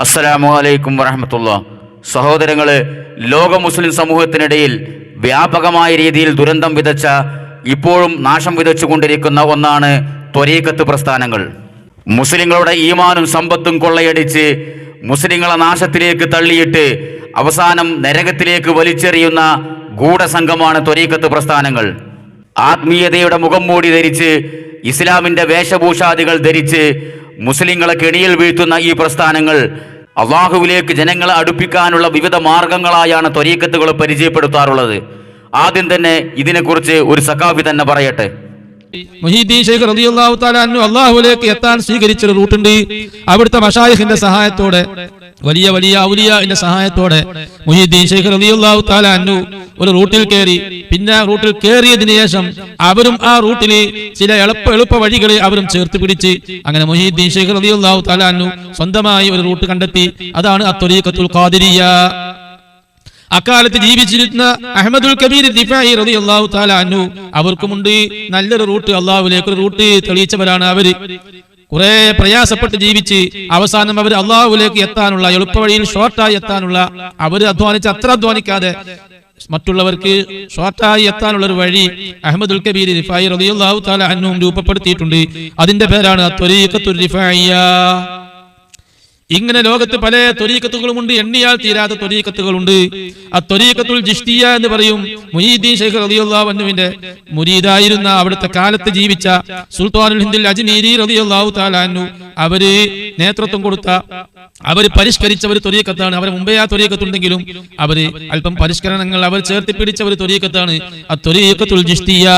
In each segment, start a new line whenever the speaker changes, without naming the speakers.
അസ്സലാമു അലൈക്കും വറഹ്മത്തുള്ളാഹി. സഹോദരങ്ങളെ, ലോക മുസ്ലിം സമൂഹത്തിനിടയിൽ വ്യാപകമായ രീതിയിൽ ദുരന്തം വിതച്ച, ഇപ്പോഴും നാശം വിതച്ചുകൊണ്ടിരിക്കുന്ന ഒന്നാണ് ത്വരീഖത്ത് പ്രസ്ഥാനങ്ങൾ. മുസ്ലിങ്ങളുടെ ഈമാനും സമ്പത്തും കൊള്ളയടിച്ച് മുസ്ലിങ്ങളെ നാശത്തിലേക്ക് തള്ളിയിട്ട് അവസാനം നരകത്തിലേക്ക് വലിച്ചെറിയുന്ന ഗൂഢസംഘമാണ് ത്വരീഖത്ത് പ്രസ്ഥാനങ്ങൾ. ആത്മീയതയുടെ മുഖം മൂടി ധരിച്ച് ഇസ്ലാമിൻ്റെ വേഷഭൂഷാദികൾ ധരിച്ച് മുസ്ലിങ്ങളെ കെണിയിൽ വീഴ്ത്തുന്ന ഈ പ്രസ്ഥാനങ്ങൾ അള്ളാഹുവിലേക്ക് ജനങ്ങളെ അടുപ്പിക്കാനുള്ള വിവിധ മാർഗങ്ങളായാണ് ത്വരീഖത്തുകൾ പരിചയപ്പെടുത്താറുള്ളത്. ആദ്യം തന്നെ ഇതിനെക്കുറിച്ച് ഒരു സഖാഫി തന്നെ പറയട്ടെ.
മുഹീദ്ദീൻ ശൈഖ് റളിയല്ലാഹു തആല അൻഹു അല്ലാഹുവിലേക്ക് എത്താൻ സ്വീകരിച്ചൊരു റൂട്ടുണ്ട്. അവിടുത്തെ മശായിഖിന്റെ സഹായത്തോടെ, വലിയ വലിയ ഔലിയാഇന്റെ സഹായത്തോടെ മുഹീദ്ദീൻ ശൈഖ് റളിയല്ലാഹു തആല അൻഹു ഒരു റൂട്ടിൽ കയറി. പിന്നെ റൂട്ടിൽ കയറിയതിനു ശേഷം അവരും ആ റൂട്ടിൽ ചില എളുപ്പ വഴികളെ അവരും ചേർത്ത് പിടിച്ച് അങ്ങനെ മുഹീദ്ദീൻ ശൈഖ് റളിയല്ലാഹു തആല അൻഹു സ്വന്തമായി ഒരു റൂട്ട് കണ്ടെത്തി. അതാണ് അത്വരീഖത്തുൽ ഖാദിരിയ്യ. അക്കാലത്ത് ജീവിച്ചിരുന്ന അഹ്മദുൽ കബീർ ദിഫാഇ റളിയല്ലാഹു തആല അൻഹു അവർക്കുമുണ്ട് നല്ലൊരു റൂട്ട്, അള്ളാഹുവിലേക്ക് ഒരു റൂട്ട് തെളിയിച്ചവരാണ് അവര്. കുറെ പ്രയാസപ്പെട്ട് ജീവിച്ച് അവസാനം അവർ അള്ളാഹുവിലേക്ക് എത്താനുള്ള എളുപ്പവഴിയിൽ ഷോർട്ടായി എത്താനുള്ള, അവര് അധ്വാനിച്ച് അത്ര അധ്വാനിക്കാതെ മറ്റുള്ളവർക്ക് ഷോർട്ടായി എത്താനുള്ള ഒരു വഴി അഹ്മദുൽ കബീർ ദിഫാഇ റളിയല്ലാഹു തആല അൻഹു രൂപപ്പെടുത്തിയിട്ടുണ്ട്. അതിന്റെ പേരാണ് ത്വരീഖത്തുർ റിഫാഇയ്യ. ഇങ്ങനെ ലോകത്ത് പല ത്വരീഖത്തുകളുമുണ്ട്, എണ്ണിയാൽ തീരാത്ത ത്വരീഖത്തുകളുണ്ട്. ത്വരീഖത്തുൽ ജിഷ്തിയ്യ എന്ന് പറയും. മുഹീദ്ദീൻ ശൈഖ് റളിയല്ലാഹു അൻഹുവിന്റെ മുരീദായിരുന്ന അവിടുത്തെ കാലത്ത് ജീവിച്ച സുൽത്താനുൽ ഹിന്ദ് അജ്മീരി റളിയല്ലാഹു തആല അൻഹു അവര് നേതൃത്വം കൊടുത്ത, അവര് പരിഷ്കരിച്ച ഒരു ത്വരീഖത്താണ്. അവരെ മുമ്പേ ആ ത്വരീഖത്തുണ്ടെങ്കിലും അവര് അല്പം പരിഷ്കരണങ്ങൾ അവർ ചേർത്തി പിടിച്ച ഒരു ത്വരീഖത്താണ് ത്വരീഖത്തുൽ ജിഷ്തിയ്യ.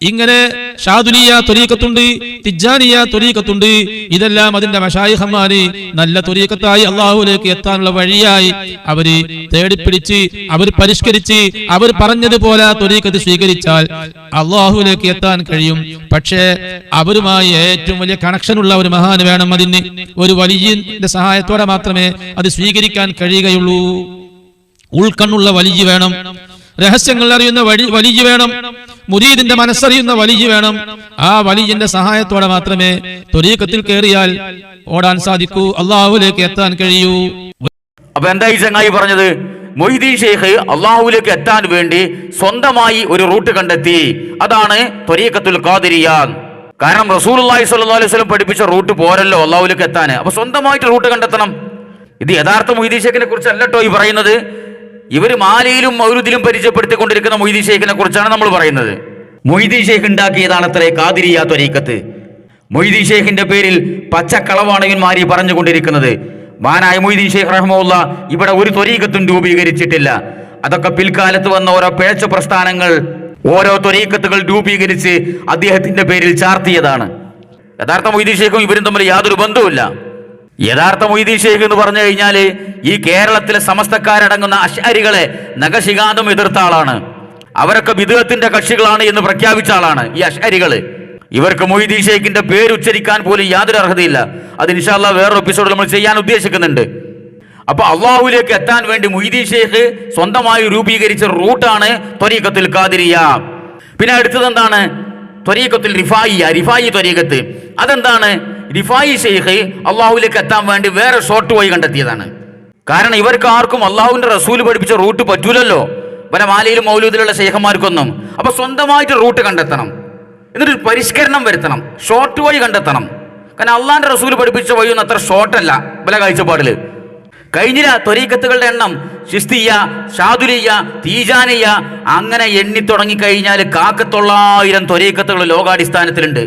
ഇങ്ങനെ ഷാദുലിയ ത്വരീഖത്തുണ്ട്, തിജാനിയ ത്വരീഖത്തുണ്ട്. ഇതെല്ലാം അതിന്റെ മശായിഖന്മാര് നല്ല ത്വരീഖത്തായി അള്ളാഹുവിലേക്ക് എത്താനുള്ള വഴിയായി അവര് തേടിപ്പിടിച്ച് അവർ പരിഷ്കരിച്ച് അവർ പറഞ്ഞതുപോലെ ത്വരീഖത്ത് സ്വീകരിച്ചാൽ അള്ളാഹുവിലേക്ക് എത്താൻ കഴിയും. പക്ഷേ അവരുമായി ഏറ്റവും വലിയ കണക്ഷൻ ഉള്ള ഒരു മഹാന് വേണം. അതിന് ഒരു വലിയന്റെ സഹായത്തോടെ മാത്രമേ അത് സ്വീകരിക്കാൻ കഴിയുകയുള്ളൂ. ഉൾക്കണ്ണുള്ള വലിയ വേണം, രഹസ്യങ്ങൾ അറിയുന്ന വലിയ വേണം, മുരീദിന്റെ മനസ്സറിയുന്ന വലിയ വേണം. ആ വലിയന്റെ സഹായത്തോടെ മാത്രമേ ത്വരീഖത്തിൽ കയറിയാൽ ഓടാൻ സാധിക്കൂ, അള്ളാഹുവിലേക്ക് എത്താൻ കഴിയൂ.
അപ്പൊ എന്താ ഈ ചങ്ങായി പറഞ്ഞത്? മുഹീദ്ദീൻ ശൈഖ് അള്ളാഹുവിലേക്ക് എത്താൻ വേണ്ടി സ്വന്തമായി ഒരു റൂട്ട് കണ്ടെത്തി. അതാണ് ത്വരീഖത്തുൽ ഖാദിരിയ്യ. കാരണം റസൂലുള്ളാഹി സ്വല്ലല്ലാഹു അലൈഹി വസല്ലം പഠിപ്പിച്ച റൂട്ട് പോരല്ലോ അള്ളാഹുവിലേക്ക് എത്താൻ. അപ്പൊ സ്വന്തമായിട്ട് റൂട്ട് കണ്ടെത്തണം. ഇത് യഥാർത്ഥ മുഹീദ്ദീൻ ശൈഖിനെ കുറിച്ച് അല്ലട്ടോ ഈ പറയുന്നത്. ഇവർ മാലയിലും മൗലൂദിലും പരിചയപ്പെടുത്തിക്കൊണ്ടിരിക്കുന്ന മുഹീദ്ദീൻ ശൈഖിനെ കുറിച്ചാണ് നമ്മൾ പറയുന്നത്. മുഹീദ്ദീൻ ശൈഖ് ഉണ്ടാക്കിയതാണത്രേ ഖാദിരിയ്യ ത്വരീഖത്ത്. മുഹീദ്ദീൻ ശൈഖിന്റെ പേരിൽ പച്ചക്കളവാണ് ഇവന്മാരി പറഞ്ഞുകൊണ്ടിരിക്കുന്നത്. മഹാനായ മുഹീദ്ദീൻ ശൈഖ് റഹ്മത്തുള്ളാഹി ഇവിടെ ഒരു ത്വരീഖത്തും രൂപീകരിച്ചിട്ടില്ല. അതൊക്കെ പിൽക്കാലത്ത് വന്ന ഓരോ പിഴച്ച പ്രസ്ഥാനങ്ങൾ ഓരോ ത്വരീഖത്തുകൾ രൂപീകരിച്ച് അദ്ദേഹത്തിന്റെ പേരിൽ ചാർത്തിയതാണ്. യഥാർത്ഥ മുഹീദ്ദീൻ ശൈഖും ഇവരും തമ്മിൽ യാതൊരു ബന്ധവുമില്ല. യഥാർത്ഥ മുഹീദ്ദീൻ ശൈഖ് എന്ന് പറഞ്ഞു കഴിഞ്ഞാൽ ഈ കേരളത്തിലെ സമസ്തക്കാരടങ്ങുന്ന അശ്അരികളെ നഖശിഖാന്തം എതിർത്ത ആളാണ്. അവരൊക്കെ ബിദ്അത്തിന്റെ കക്ഷികളാണ് എന്ന് പ്രഖ്യാപിച്ച ആളാണ് ഈ അശ്അരികള്. ഇവർക്ക് മുഹീദ്ദീൻ ശൈഖിന്റെ പേര് ഉച്ചരിക്കാൻ പോലും യാതൊരു അർഹതയില്ല. അത് ഇൻഷാ അല്ലാഹ് വേറൊരു എപ്പിസോഡിൽ നമ്മൾ ചെയ്യാൻ ഉദ്ദേശിക്കുന്നുണ്ട്. അപ്പൊ അള്ളാഹുവിലേക്ക് എത്താൻ വേണ്ടി മുഹീദ്ദീൻ ശൈഖ് സ്വന്തമായി രൂപീകരിച്ച റൂട്ടാണ് ത്വരീഖത്തുൽ ഖാദിരിയ്യ. പിന്നെ അടുത്തത് എന്താണ്? ത്വരീഖത്തുൽ റിഫാഇയ്യ, റിഫായി ത്വരീഖത്ത്. അതെന്താണ്? റിഫായി ശൈഖ് അള്ളാഹുവിലേക്ക് എത്താൻ വേണ്ടി വേറെ ഷോർട്ട് വഴി കണ്ടെത്തിയതാണ്. കാരണം ഇവർക്ക് ആർക്കും അള്ളാഹുവിന്റെ റസൂൽ പഠിപ്പിച്ച റൂട്ട് പറ്റൂലല്ലോ വല്ല മാലയിലും മൗലൂദിലുള്ള ശൈഖന്മാർക്കൊന്നും. അപ്പൊ സ്വന്തമായിട്ട് റൂട്ട് കണ്ടെത്തണം, എന്നിട്ട് പരിഷ്കരണം വരുത്തണം, ഷോർട്ട് വഴി കണ്ടെത്തണം. കാരണം അള്ളാഹിന്റെ റസൂൽ പഠിപ്പിച്ച വഴിയൊന്നും അത്ര ഷോർട്ടല്ല പല കാഴ്ചപ്പാടില്. കഴിഞ്ഞില്ല ത്വരീഖത്തുകളുടെ എണ്ണം ചിശ്തിയ്യ, ഷാദുലിയ്യ, തീജാനിയ്യ അങ്ങനെ എണ്ണി തുടങ്ങിക്കഴിഞ്ഞാൽ 900 ത്വരീഖത്തുകൾ ലോകാടിസ്ഥാനത്തിലുണ്ട്.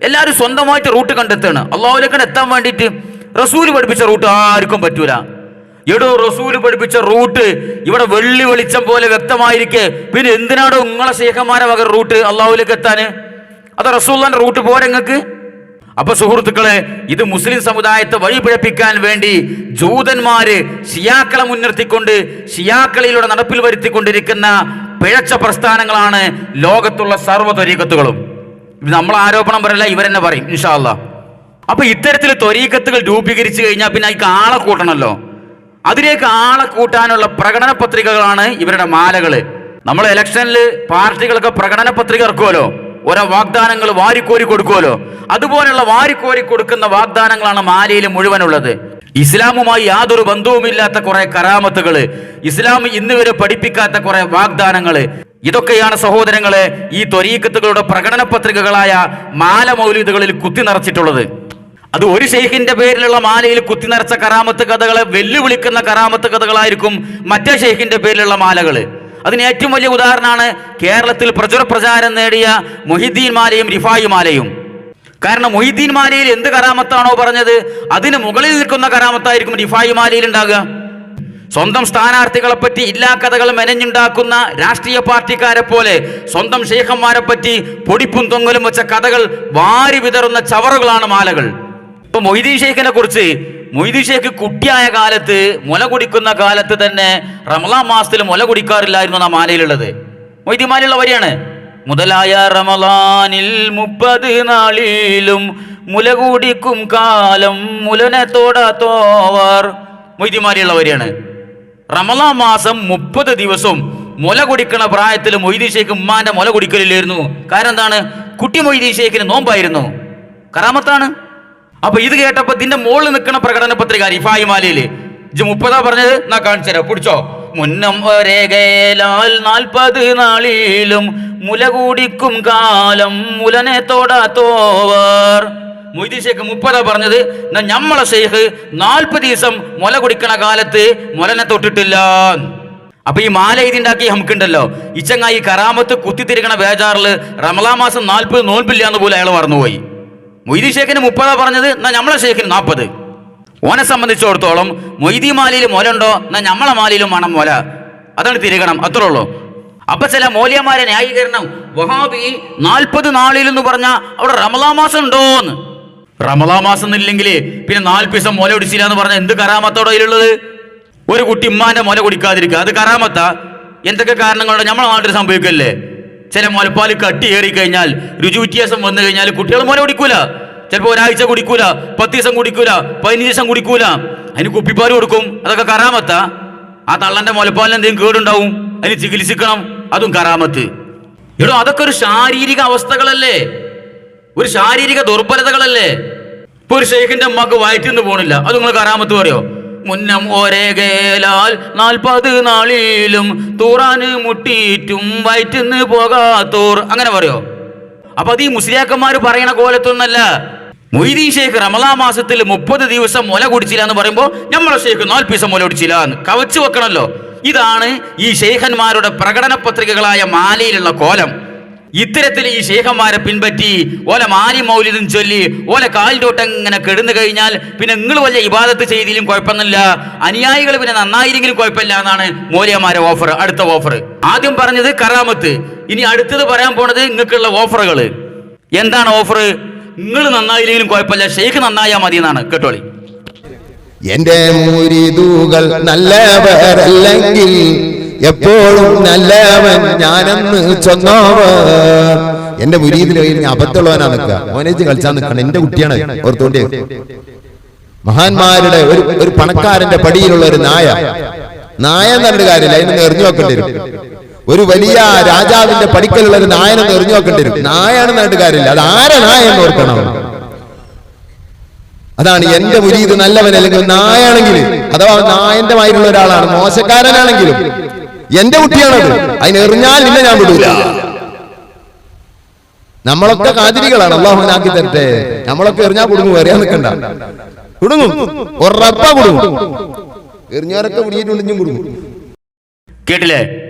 എല്ലാവരും സ്വന്തമായിട്ട് റൂട്ട് കണ്ടെത്താണ് അള്ളാഹുവിലേക്ക് എത്താൻ വേണ്ടിയിട്ട്. റസൂല് പഠിപ്പിച്ച റൂട്ട് ആർക്കും പറ്റൂല. എടോ, റസൂല് പഠിപ്പിച്ച റൂട്ട് ഇവിടെ വെള്ളി വെളിച്ചം പോലെ വ്യക്തമായിരിക്കെ പിന്നെ എന്തിനാടോ നിങ്ങളെ ശൈഖന്മാരെ വക റൂട്ട് അള്ളാഹുവിലേക്ക് എത്താന്? അത് റസൂലുള്ളാഹിന്റെ റൂട്ട് പോരെ നിങ്ങൾക്ക്? അപ്പൊ സുഹൃത്തുക്കളെ, ഇത് മുസ്ലിം സമുദായത്തെ വഴിപിഴപ്പിക്കാൻ വേണ്ടി ജൂതന്മാര് ഷിയാക്കളെ മുൻനിർത്തിക്കൊണ്ട് ഷിയാക്കളിലൂടെ നടപ്പിൽ വരുത്തിക്കൊണ്ടിരിക്കുന്ന പിഴച്ച പ്രസ്ഥാനങ്ങളാണ് ലോകത്തുള്ള സർവ്വ ത്വരീഖത്തുകളും. ഇത് നമ്മൾ ആരോപണം പറയല്ല, ഇവരെന്നെ പറയും ഇൻഷാ അല്ലാഹ്. അപ്പൊ ഇത്തരത്തിൽ ത്വരീഖത്തുകൾ രൂപീകരിച്ചു കഴിഞ്ഞാൽ പിന്നെ അതിക്ക് ആളെ കൂട്ടണമല്ലോ. അതിലേക്ക് ആളെ കൂട്ടാനുള്ള പ്രകടന പത്രികകളാണ് ഇവരുടെ മാലകള്. നമ്മൾ ഇലക്ഷനിൽ പാർട്ടികളൊക്കെ പ്രകടന പത്രിക ഇറക്കുമല്ലോ, ഓരോ വാഗ്ദാനങ്ങൾ വാരിക്കോരി കൊടുക്കുമല്ലോ. അതുപോലെയുള്ള വാരിക്കോരി കൊടുക്കുന്ന വാഗ്ദാനങ്ങളാണ് മാലയിൽ മുഴുവനുള്ളത്. ഇസ്ലാമുമായി യാതൊരു ബന്ധവുമില്ലാത്ത കുറെ കറാമത്തുകള്, ഇസ്ലാം ഇന്ന് വരെ പഠിപ്പിക്കാത്ത കുറെ വാഗ്ദാനങ്ങള്, ഇതൊക്കെയാണ് സഹോദരങ്ങളെ ഈ ത്വരീഖത്തുകളുടെ പ്രകടന പത്രികകളായ മാല മൗലൂദുകളിൽ കുത്തി നിറച്ചിട്ടുള്ളത്. അത് ഒരു ഷെയ്ഖിന്റെ പേരിലുള്ള മാലയിൽ കുത്തി നിറച്ച കറാമത്ത് കഥകളെ വെല്ലുവിളിക്കുന്ന കറാമത്ത് കഥകളായിരിക്കും മറ്റേ ഷെയ്ഖിന്റെ പേരിലുള്ള മാലകള്. അതിന് ഏറ്റവും വലിയ ഉദാഹരണമാണ് കേരളത്തിൽ പ്രചാരം നേടിയ മൊഹിദ്ദീൻ മാലയും റിഫായി മാലയും. കാരണം മൊഹിദ്ദീൻ മാലയിൽ എന്ത് കറാമത്താണോ പറഞ്ഞത് അതിന് മുകളിൽ നിൽക്കുന്ന കറാമത്തായിരിക്കും റിഫായി മാലയിൽ ഉണ്ടാകുക. സ്വന്തം സ്ഥാനാർത്ഥികളെ പറ്റി ഇല്ലാ കഥകൾ മെനഞ്ഞുണ്ടാക്കുന്ന രാഷ്ട്രീയ പാർട്ടിക്കാരെ പോലെ സ്വന്തം ഷെയ്ഖന്മാരെ പറ്റി പൊടിപ്പും തൊങ്ങലും വെച്ച കഥകൾ വാരി വിതറുന്ന ചവറുകളാണ് മാലകൾ. ഇപ്പൊ മൊയ്തീൻ ഷെയ്ഖിനെ കുറിച്ച്, മൊയ്തീൻ ഷെയ്ഖ് കുട്ടിയായ കാലത്ത് മുല കുടിക്കുന്ന കാലത്ത് തന്നെ റമളാൻ മാസത്തിൽ മുല കുടിക്കാറില്ലായിരുന്നു ആ മാലയിലുള്ളത്. മൊയ്തീൻ മാലയുള്ള വരിയാണ്, മുതലായ റമളാനിൽ 30 നാളിലും മുല കുടിക്കും കാലം മുലനെ തൊടാത്തോവർ. മൊയ്തീൻ മാലയുള്ള വരിയാണ്. റമളാൻ മാസം 30 ദിവസവും മുല കുടിക്കണ പ്രായത്തിൽ മൊയ്തീൻ ഷെയ്ഖ് ഉമ്മാന്റെ മുല കുടിക്കലില്ലായിരുന്നു. കാരണം എന്താണ്? കുട്ടി മൊയ്തീൻ ഷെയ്ഖിന് നോമ്പായിരുന്നു. കറാമത്താണ്. അപ്പൊ ഇത് കേട്ടപ്പോ ഇതിന്റെ മുകളിൽ നിൽക്കുന്ന പ്രകടന പത്രിക റിഫായി മാലയില് 30 പറഞ്ഞത് എന്നാ കാണിച്ചു തരാം, പിടിച്ചോ. മുന്നം ഒരേലാൽ 40 നാളിലും മുല കുടിക്കും കാലം മുലനെ തൊടാത്തോവർ. മൊയ്തീൻ ഷെയ്ഖ് 30 പറഞ്ഞത്, ഞമ്മളെ ഷെയ്ഖ് 40 ദിവസം മുല കുടിക്കണ കാലത്ത് മുലനെ തൊട്ടിട്ടില്ല. അപ്പൊ ഈ മാല ഇതിണ്ടാക്കി നമുക്കുണ്ടല്ലോ, ഈ ചങ്ങായി കറാമത്ത് കുത്തിത്തിരിക്കണ ബേജാറില് റമളാൻ മാസം 40 നോൽപ്പില്ല എന്ന് പോലും അയാൾ മറന്നുപോയി. മൊയ്തീൻ ഷെയ്ഖിന് 30 പറഞ്ഞത്, നമ്മളെ ഷെയ്ഖിന് 40. ഓനെ സംബന്ധിച്ചിടത്തോളം മൊയ്തീൻ മാലയിൽ മുല ഉണ്ടോ, നമ്മളെ മാലയിലും വേണം മുല. അതാണ് തിരികണം, അത്രേ ഉള്ളൂ. അപ്പൊ ചില മൗലവിമാരെ ന്യായീകരണം, വഹാബി 40 നാളിലെന്ന് പറഞ്ഞാൽ അവിടെ റമളാൻ മാസം ഉണ്ടോന്ന്. റമളാൻ മാസം ഇല്ലെങ്കിൽ പിന്നെ 40 ദിവസം മുല കുടിച്ചില്ല എന്ന് പറഞ്ഞാൽ എന്ത് കറാമത്തോടെ അതിലുള്ളത്? ഒരു കുട്ടി ഉമ്മാന്റെ മുല കുടിക്കാതിരിക്കുക, അത് കറാമത്താ? എന്തൊക്കെ കാരണങ്ങളുടെ നമ്മളെ നാട്ടിൽ സംഭവിക്കല്ലേ? ചില മുലപ്പാൽ കട്ടി ഏറി കഴിഞ്ഞാൽ, രുചി വ്യത്യാസം വന്നു കഴിഞ്ഞാൽ കുട്ടികൾ മുല കുടിക്കൂല. ചിലപ്പോൾ ഒരാഴ്ച കുടിക്കൂല, 10 ദിവസം കുടിക്കൂല, 15 ദിവസം കുടിക്കൂല. അതിന് കുപ്പിപ്പാൽ കൊടുക്കും, അതൊക്കെ കറാമത്താ? ആ തള്ളന്റെ മുലപ്പാലിന് എന്തെങ്കിലും കേടുണ്ടാവും, അതിന് ചികിത്സിക്കണം, അതും കറാമത്ത്. എടോ, അതൊക്കെ ഒരു ശാരീരിക അവസ്ഥകളല്ലേ, ഒരു ശാരീരിക ദുർബലതകളല്ലേ? ഇപ്പൊ ഒരു ഷെയ്ഖിന്റെ അമ്മക്ക് വയറ്റിന്ന് പോണില്ല, അത് നിങ്ങൾ കറാമത്ത് പറയോ? മുന്നം ഒരേകേലാൽ 40 നാളിലും തൂറാന് മുട്ടിയിട്ടും വയറ്റിന്ന് പോകാത്തോർ, അങ്ങനെ പറയോ? അപ്പൊ അത് ഈ മുസ്ലിയാക്കന്മാര് പറയണ കോലത്തൊന്നല്ല. മൊയ്തീൻ ഷെയ്ഖ് റമളാൻ മാസത്തിൽ 30 ദിവസം മുല കുടിച്ചില്ല എന്ന് പറയുമ്പോ നമ്മളെ ഷെയ്ഖ് 40 ദിവസം മുല കുടിച്ചില്ല എന്ന് കവച്ചു വെക്കണല്ലോ. ഇതാണ് ഈ ഷെയ്ഖന്മാരുടെ പ്രകടന പത്രികകളായ മാലയിലുള്ള കോലം. ഇത്തരത്തിൽ ഈ ഷെയ്ഖന്മാരെ പിൻപറ്റി ഓല മാലി മൗലിദും ചൊല്ലി ഓല കാലിലോട്ട് ഇങ്ങനെ കെടുന്നു കഴിഞ്ഞാൽ പിന്നെ നിങ്ങൾ വലിയ ഇബാദത്ത് ചെയ്തിലും കുഴപ്പമൊന്നുമില്ല, അനുയായികൾ പിന്നെ നന്നായില്ലെങ്കിലും കുഴപ്പമില്ല എന്നാണ് മൗലവിമാരെ ഓഫർ. അടുത്ത ഓഫർ ആദ്യം പറഞ്ഞത് കറാമത്ത്, ഇനി അടുത്തത് പറയാൻ പോണത് നിങ്ങൾക്കുള്ള ഓഫറുകൾ. എന്താണ് ഓഫർ? നിങ്ങൾ നന്നായില്ലെങ്കിലും കുഴപ്പമില്ല, ഷെയ്ഖ് നന്നായാ മതി എന്നാണ്. കേട്ടോളി.
എന്റെ മുരീദുകൾ നല്ലവരല്ലെങ്കിൽ എപ്പോഴും നല്ലവൻ ഞാനെന്ന് ചൊന്നോവർ. എന്റെ മുരീദിൽ അബദ്ധമുള്ളവനാ നിൽക്കുക, മോനേജ് കളിച്ചാൽ നിൽക്കണം. എന്റെ കുട്ടിയാണ് ഓർത്തോണ്ടേ. മഹാന്മാരുടെ ഒരു പണക്കാരന്റെ പടിയിലുള്ള ഒരു നായ എന്ന് പറഞ്ഞ കാര്യമില്ല, അതിനൊന്ന് എറിഞ്ഞു നോക്കേണ്ടി വരും. ഒരു വലിയ രാജാവിന്റെ പടിക്കലുള്ള ഒരു നായനൊന്ന് എറിഞ്ഞു നോക്കേണ്ടി വരും. നായാണെന്ന് പറഞ്ഞിട്ട് കാര്യമില്ല, അത് ആരെ നായ എന്ന് ഓർക്കണം. അതാണ് എന്റെ മുരീദ് നല്ലവൻ. അല്ലെങ്കിൽ നായാണെങ്കിൽ അഥവാ നായന്റെ മാതിരിയുള്ള ഒരാളാണ്, മോശക്കാരനാണെങ്കിലും എന്റെ കുട്ടിയാണത്, അതിനെറിഞ്ഞാൽ പിന്നെ ഞാൻ വിടൂല. നമ്മളൊക്കെ കാതിരികളാണ്, അള്ളാഹുനാക്കി തരട്ടെ. നമ്മളൊക്കെ എറിഞ്ഞാൽ കുടുങ്ങും, എറിയാൻ നിൽക്കണ്ട, കുടുങ്ങും, ഉറപ്പാ കുടുങ്ങും. എറിഞ്ഞവരൊക്കെ കുടിയിട്ടുണ്ടെങ്കിലും കുടുങ്ങും.
കേട്ടില്ലേ?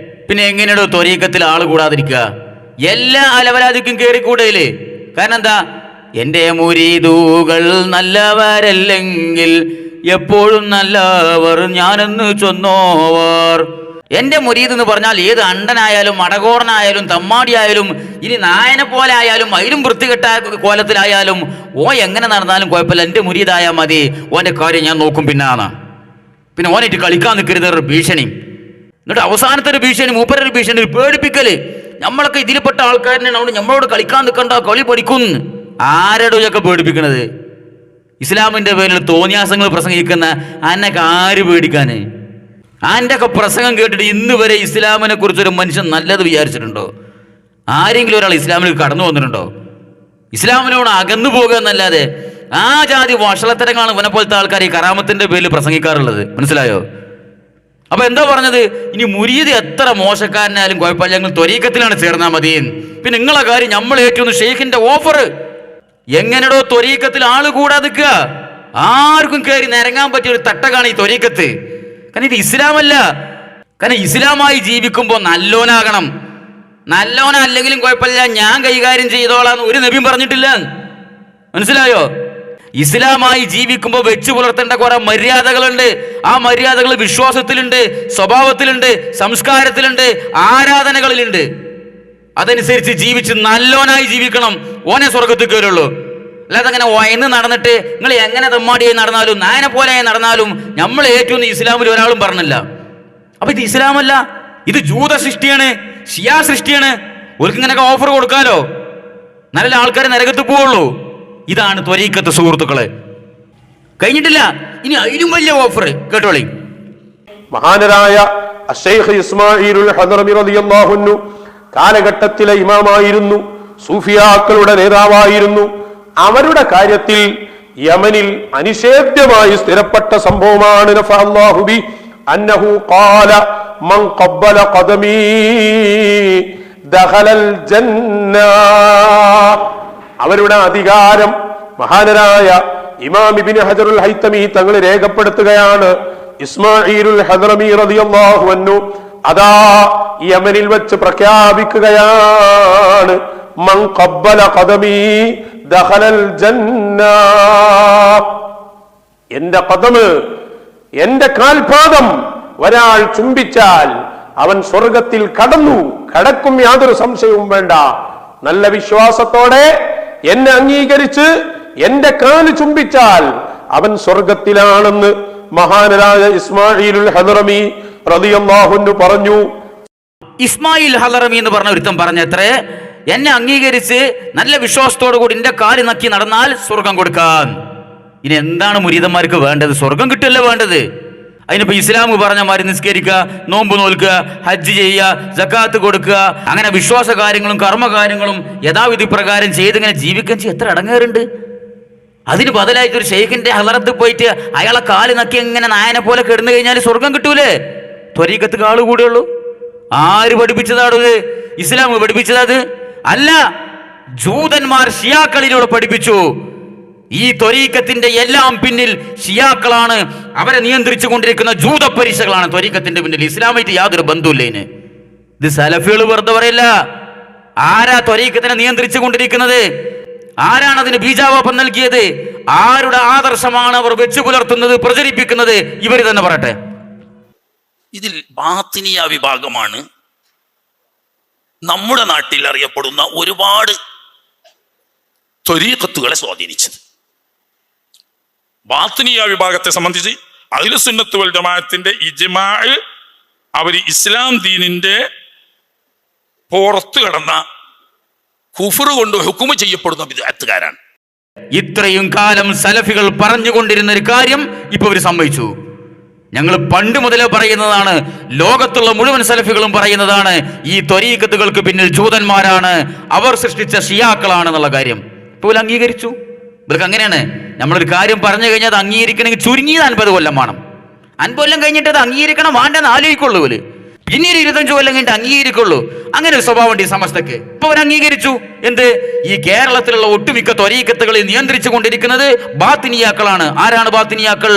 പിന്നെ എങ്ങനെയാണോ ത്വരീഖത്തിൽ ആള് കൂടാതിരിക്കുക? എല്ലാ അലവലാദിക്കും കയറിക്കൂടയില്. കാരണം എന്താ? എന്റെ മുരീദുകൾ നല്ലവരല്ലെങ്കിൽ എപ്പോഴും നല്ലവർ ഞാനെന്ന് ചൊന്നോവർ. എന്റെ മുരീദ് എന്ന് പറഞ്ഞാൽ ഏത് അണ്ടനായാലും മടകോറനായാലും തമ്മാടിയായാലും ഇനി നായനെ പോലെ ആയാലും അതിലും വൃത്തികെട്ട കോലത്തിലായാലും എങ്ങനെ നടന്നാലും കുഴപ്പമില്ല, എന്റെ മുരീദായാൽ മതി, ഓന്റെ കാര്യം ഞാൻ നോക്കും. പിന്നെ ഓനായിട്ട് കളിക്കാൻ നിൽക്കരുത് ഒരു ഭീഷണി. എന്നിട്ട് അവസാനത്തെ ഒരു ഭീഷണി, മൂപ്പരൊരു ഭീഷണി, ഒരു പേടിപ്പിക്കല്. നമ്മളൊക്കെ ഇതിൽപ്പെട്ട ആൾക്കാരനാണ്, അവിടെ നമ്മളോട് കളിക്കാൻ നിൽക്കണ്ട, കളി പഠിക്കുന്നു. ആരോടും ഇതൊക്കെ പേടിപ്പിക്കണത്? ഇസ്ലാമിന്റെ പേരിൽ തോന്നിയാസങ്ങൾ പ്രസംഗിക്കുന്ന അന്നൊക്കെ ആര് പേടിക്കാന്? ആൻ്റെ ഒക്കെ പ്രസംഗം കേട്ടിട്ട് ഇന്ന് വരെ ഇസ്ലാമിനെ കുറിച്ചൊരു മനുഷ്യൻ നല്ലത് വിചാരിച്ചിട്ടുണ്ടോ? ആരെങ്കിലും ഒരാൾ ഇസ്ലാമിലേക്ക് കടന്നു വന്നിട്ടുണ്ടോ? ഇസ്ലാമിനോട് അകന്നു പോകുക എന്നല്ലാതെ ആ ജാതി വഷളത്തരങ്ങളാണ് ഇവനെ പോലത്തെ ആൾക്കാർ ഈ കറാമത്തിന്റെ പേരിൽ പ്രസംഗിക്കാറുള്ളത്. മനസ്സിലായോ? അപ്പൊ എന്താ പറഞ്ഞത്? ഇനി മുരീദ് എത്ര മോശക്കാരനായാലും കുഴപ്പമില്ല, ഞങ്ങൾ ത്വരീക്കത്തിലാണ് ചേർന്നാൽ മതി. പിന്നെ നിങ്ങളെ കാര്യം നമ്മൾ ഏറ്റുന്നു ഷെയ്ഖിന്റെ ഓഫർ. എങ്ങനെടോ ത്വരീക്കത്തിൽ ആള് കൂടാതെ നിൽക്കുക? ആർക്കും കയറി നിരങ്ങാൻ പറ്റിയ ഒരു തട്ടകാണ് ഈ ത്വരീക്കത്ത്. കാരണം ഇത് ഇസ്ലാമല്ല. കാരണം ഇസ്ലാമായി ജീവിക്കുമ്പോൾ നല്ലോനാകണം. നല്ലോനല്ലെങ്കിലും കുഴപ്പമില്ല, ഞാൻ കൈകാര്യം ചെയ്തോളാന്ന് ഒരു നബിയും പറഞ്ഞിട്ടില്ല. മനസ്സിലായോ? ഇസ്ലാമായി ജീവിക്കുമ്പോൾ വെച്ചു പുലർത്തേണ്ട കുറെ മര്യാദകളുണ്ട്. ആ മര്യാദകൾ വിശ്വാസത്തിലുണ്ട്, സ്വഭാവത്തിലുണ്ട്, സംസ്കാരത്തിലുണ്ട്, ആരാധനകളിലുണ്ട്. അതനുസരിച്ച് ജീവിച്ച് നല്ലോനായി ജീവിക്കണം. ഓനെ സ്വർഗത്തിൽ കയറുള്ളൂ. അല്ലാതെ അങ്ങനെ വയന്ന് നടന്നിട്ട് നിങ്ങൾ എങ്ങനെ തെമ്മാടിയായി നടന്നാലും നായനെ പോലെയായി നടന്നാലും നമ്മൾ ഏറ്റവും ഇസ്ലാമിൽ ഒരാളും പറഞ്ഞില്ല. അപ്പൊ ഇത് ഇസ്ലാമല്ല, ഇത് ജൂത സൃഷ്ടിയാണ്, ഷിയാ സൃഷ്ടിയാണ്. ഓർക്ക് ഇങ്ങനെയൊക്കെ ഓഫർ കൊടുക്കാലോ, നല്ല ആൾക്കാർ നരകത്ത് പോവുള്ളൂ. ഇതാണ് ത്വരീക്കത്ത് സുഹൃത്തുക്കളെ. കഴിഞ്ഞിട്ടില്ല, ഇനി അതിനും വലിയ ഓഫർ കേട്ടോളി.
മഹാനരായ അശ്ശൈഖ് ഇസ്മാഈലുൽ ഹദ്റമി റളിയല്ലാഹു അൻഹു കാലഘട്ടത്തിലെ ഇമാമായിരുന്നു, സൂഫിയാക്കളുടെ നേതാവായിരുന്നു. അവരുടെ കാര്യത്തിൽ യമനിൽ അനിഷേധ്യമായി സ്ഥിരപ്പെട്ട സംഭവമാണ് നഫഅല്ലാഹു ബി അന്നഹു ഖാല മൻ ഖബ്ബല ഖദമീ ദഖലൽ ജന്ന. അവരുടെ അധികാരം മഹാനരായ ഇമാം ഇബ്നു ഹജറുൽ ഹൈതമി തങ്ങൾ രേഖപ്പെടുത്തുകയാണ്. ഇസ്മാഈലുൽ ഹദ്റമി റളിയല്ലാഹു അൻഹു അതാ യമനിൽ വെച്ച് പ്രഖ്യാപിക്കുകയാണ്, മൻ ഖബ്ബല ഖദമീ ദഖലൽ ജന്ന. എന്റെ ഖദമ്, എന്റെ കാൽപാദം ഒരാൾ ചുംബിച്ചാൽ അവൻ സ്വർഗത്തിൽ കടക്കും, യാതൊരു സംശയവും വേണ്ട. നല്ല വിശ്വാസത്തോടെ എന്നെ അംഗീകരിച്ച് എന്റെ കാല് ചുംബിച്ചാൽ അവൻ സ്വർഗത്തിലാണെന്ന് മഹാനരായ ഇസ്മാഈലുൽ ഹദ്റമി റളിയല്ലാഹു അൻഹു പറഞ്ഞു.
ഇസ്മായിൽ ഹദ്റമി എന്ന് പറഞ്ഞ ഒരുത്തൻ പറഞ്ഞത്രേ, എന്നെ അംഗീകരിച്ച് നല്ല വിശ്വാസത്തോടു കൂടി എന്റെ കാല് നക്കി നടന്നാൽ സ്വർഗം കൊടുക്കാൻ. ഇനി എന്താണ് മുരീദന്മാർക്ക് വേണ്ടത്? സ്വർഗം കിട്ടുമല്ലോ വേണ്ടത്. അതിനിപ്പോ ഇസ്ലാം പറഞ്ഞ മാതിരി നിസ്കരിക്കുക, നോമ്പ് നോൽക്കുക, ഹജ്ജ് ചെയ്യുക, സക്കാത്ത് കൊടുക്കുക, അങ്ങനെ വിശ്വാസ കാര്യങ്ങളും കർമ്മകാര്യങ്ങളും യഥാവിധി പ്രകാരം ചെയ്ത് ഇങ്ങനെ ജീവിക്കാൻ എത്ര അടങ്ങേറുണ്ട്. അതിന് ബദലായിട്ട് ഒരു ഷെയ്ഖിന്റെ ഹളറത്ത് പോയിട്ട് അയാളെ കാല് നക്കി ഇങ്ങനെ നായനെ പോലെ കിടന്നു കഴിഞ്ഞാൽ സ്വർഗം കിട്ടൂലേ? ത്വരീഖത്ത് ആള് കൂടെയുള്ളൂ. ആര് പഠിപ്പിച്ചതാണത്? ഇസ്ലാം പഠിപ്പിച്ചത് അല്ല, ജൂതന്മാർ ഷിയാക്കളിലൂടെ പഠിപ്പിച്ചു. ഈ ത്വരീഖത്തിന്റെ എല്ലാം പിന്നിൽ ഷിയാക്കളാണ്, അവരെ നിയന്ത്രിച്ചു കൊണ്ടിരിക്കുന്ന ജൂത പരീക്ഷകളാണ് ത്വരീഖത്തിന്റെ പിന്നിൽ. ഇസ്ലാമായിട്ട് യാതൊരു ബന്ധമില്ല. ഇത് സലഫികൾ വെറുതെ പറയില്ല. ആരാ ത്വരീഖത്തിനെ നിയന്ത്രിച്ചു കൊണ്ടിരിക്കുന്നത്? ആരാണ് അതിന് ബീജാവാപം നൽകിയത്? ആരുടെ ആദർശമാണ് അവർ വെച്ചു പുലർത്തുന്നത്, പ്രചരിപ്പിക്കുന്നത്? ഇവർ തന്നെ പറയട്ടെ.
ഇതിൽ ബാത്തിനിയ വിഭാഗമാണ് നമ്മുടെ നാട്ടിൽ അറിയപ്പെടുന്ന ഒരുപാട് ത്വരീഖത്തുകളെ സ്വാധീനിച്ചത്. ബാത്തിനിയ വിഭാഗത്തെ സംബന്ധിച്ച് അഹ്ലുസുന്നത്ത് വൽ ജമാഅത്തിന്റെ ഇജ്മാ, അവർ ഇസ്ലാം ദീനിന്റെ പുറത്തു കടന്ന കുഫർ കൊണ്ട് ഹുക്കുമ ചെയ്യപ്പെടുന്ന ബിദ്അത്തുകാരാണ്.
ഇത്രയും കാലം സലഫികൾ പറഞ്ഞുകൊണ്ടിരുന്ന ഒരു കാര്യം ഇപ്പൊ അവർ സമ്മതിച്ചു. ഞങ്ങൾ പണ്ട് മുതലേ പറയുന്നതാണ്, ലോകത്തുള്ള മുഴുവൻ സലഫികളും പറയുന്നതാണ്, ഈ ത്വരീഖത്തുകൾക്ക് പിന്നിൽ ജൂതന്മാരാണ്, അവർ സൃഷ്ടിച്ച ഷിയാക്കളാണ് എന്നുള്ള കാര്യം. ഇപ്പോൾ അംഗീകരിച്ചു. ഇവർക്ക് അങ്ങനെയാണ്, നമ്മളൊരു കാര്യം പറഞ്ഞു കഴിഞ്ഞാൽ അത് അംഗീകരിക്കണമെങ്കിൽ ചുരുങ്ങിയത് 50 കൊല്ലം വേണം. 50 കൊല്ലം കഴിഞ്ഞിട്ട് അത് അംഗീകരിക്കണം വേണ്ടെന്ന് ആലോചിക്കുള്ളൂ. പിന്നീട് 25 കൊല്ലം കഴിഞ്ഞിട്ട് അംഗീകരിക്കുള്ളൂ. അങ്ങനെ ഒരു സ്വഭാവം ഉണ്ട് ഈ സമസ്തക്ക്. ഇപ്പൊ അവർ അംഗീകരിച്ചു. എന്ത്? ഈ കേരളത്തിലുള്ള ഒട്ടുമിക്ക ത്വരീഖത്തുകളെ നിയന്ത്രിച്ചു കൊണ്ടിരിക്കുന്നത് ബാത്തിനിയാക്കളാണ്. ആരാണ് ബാത്തിനിയാക്കൾ?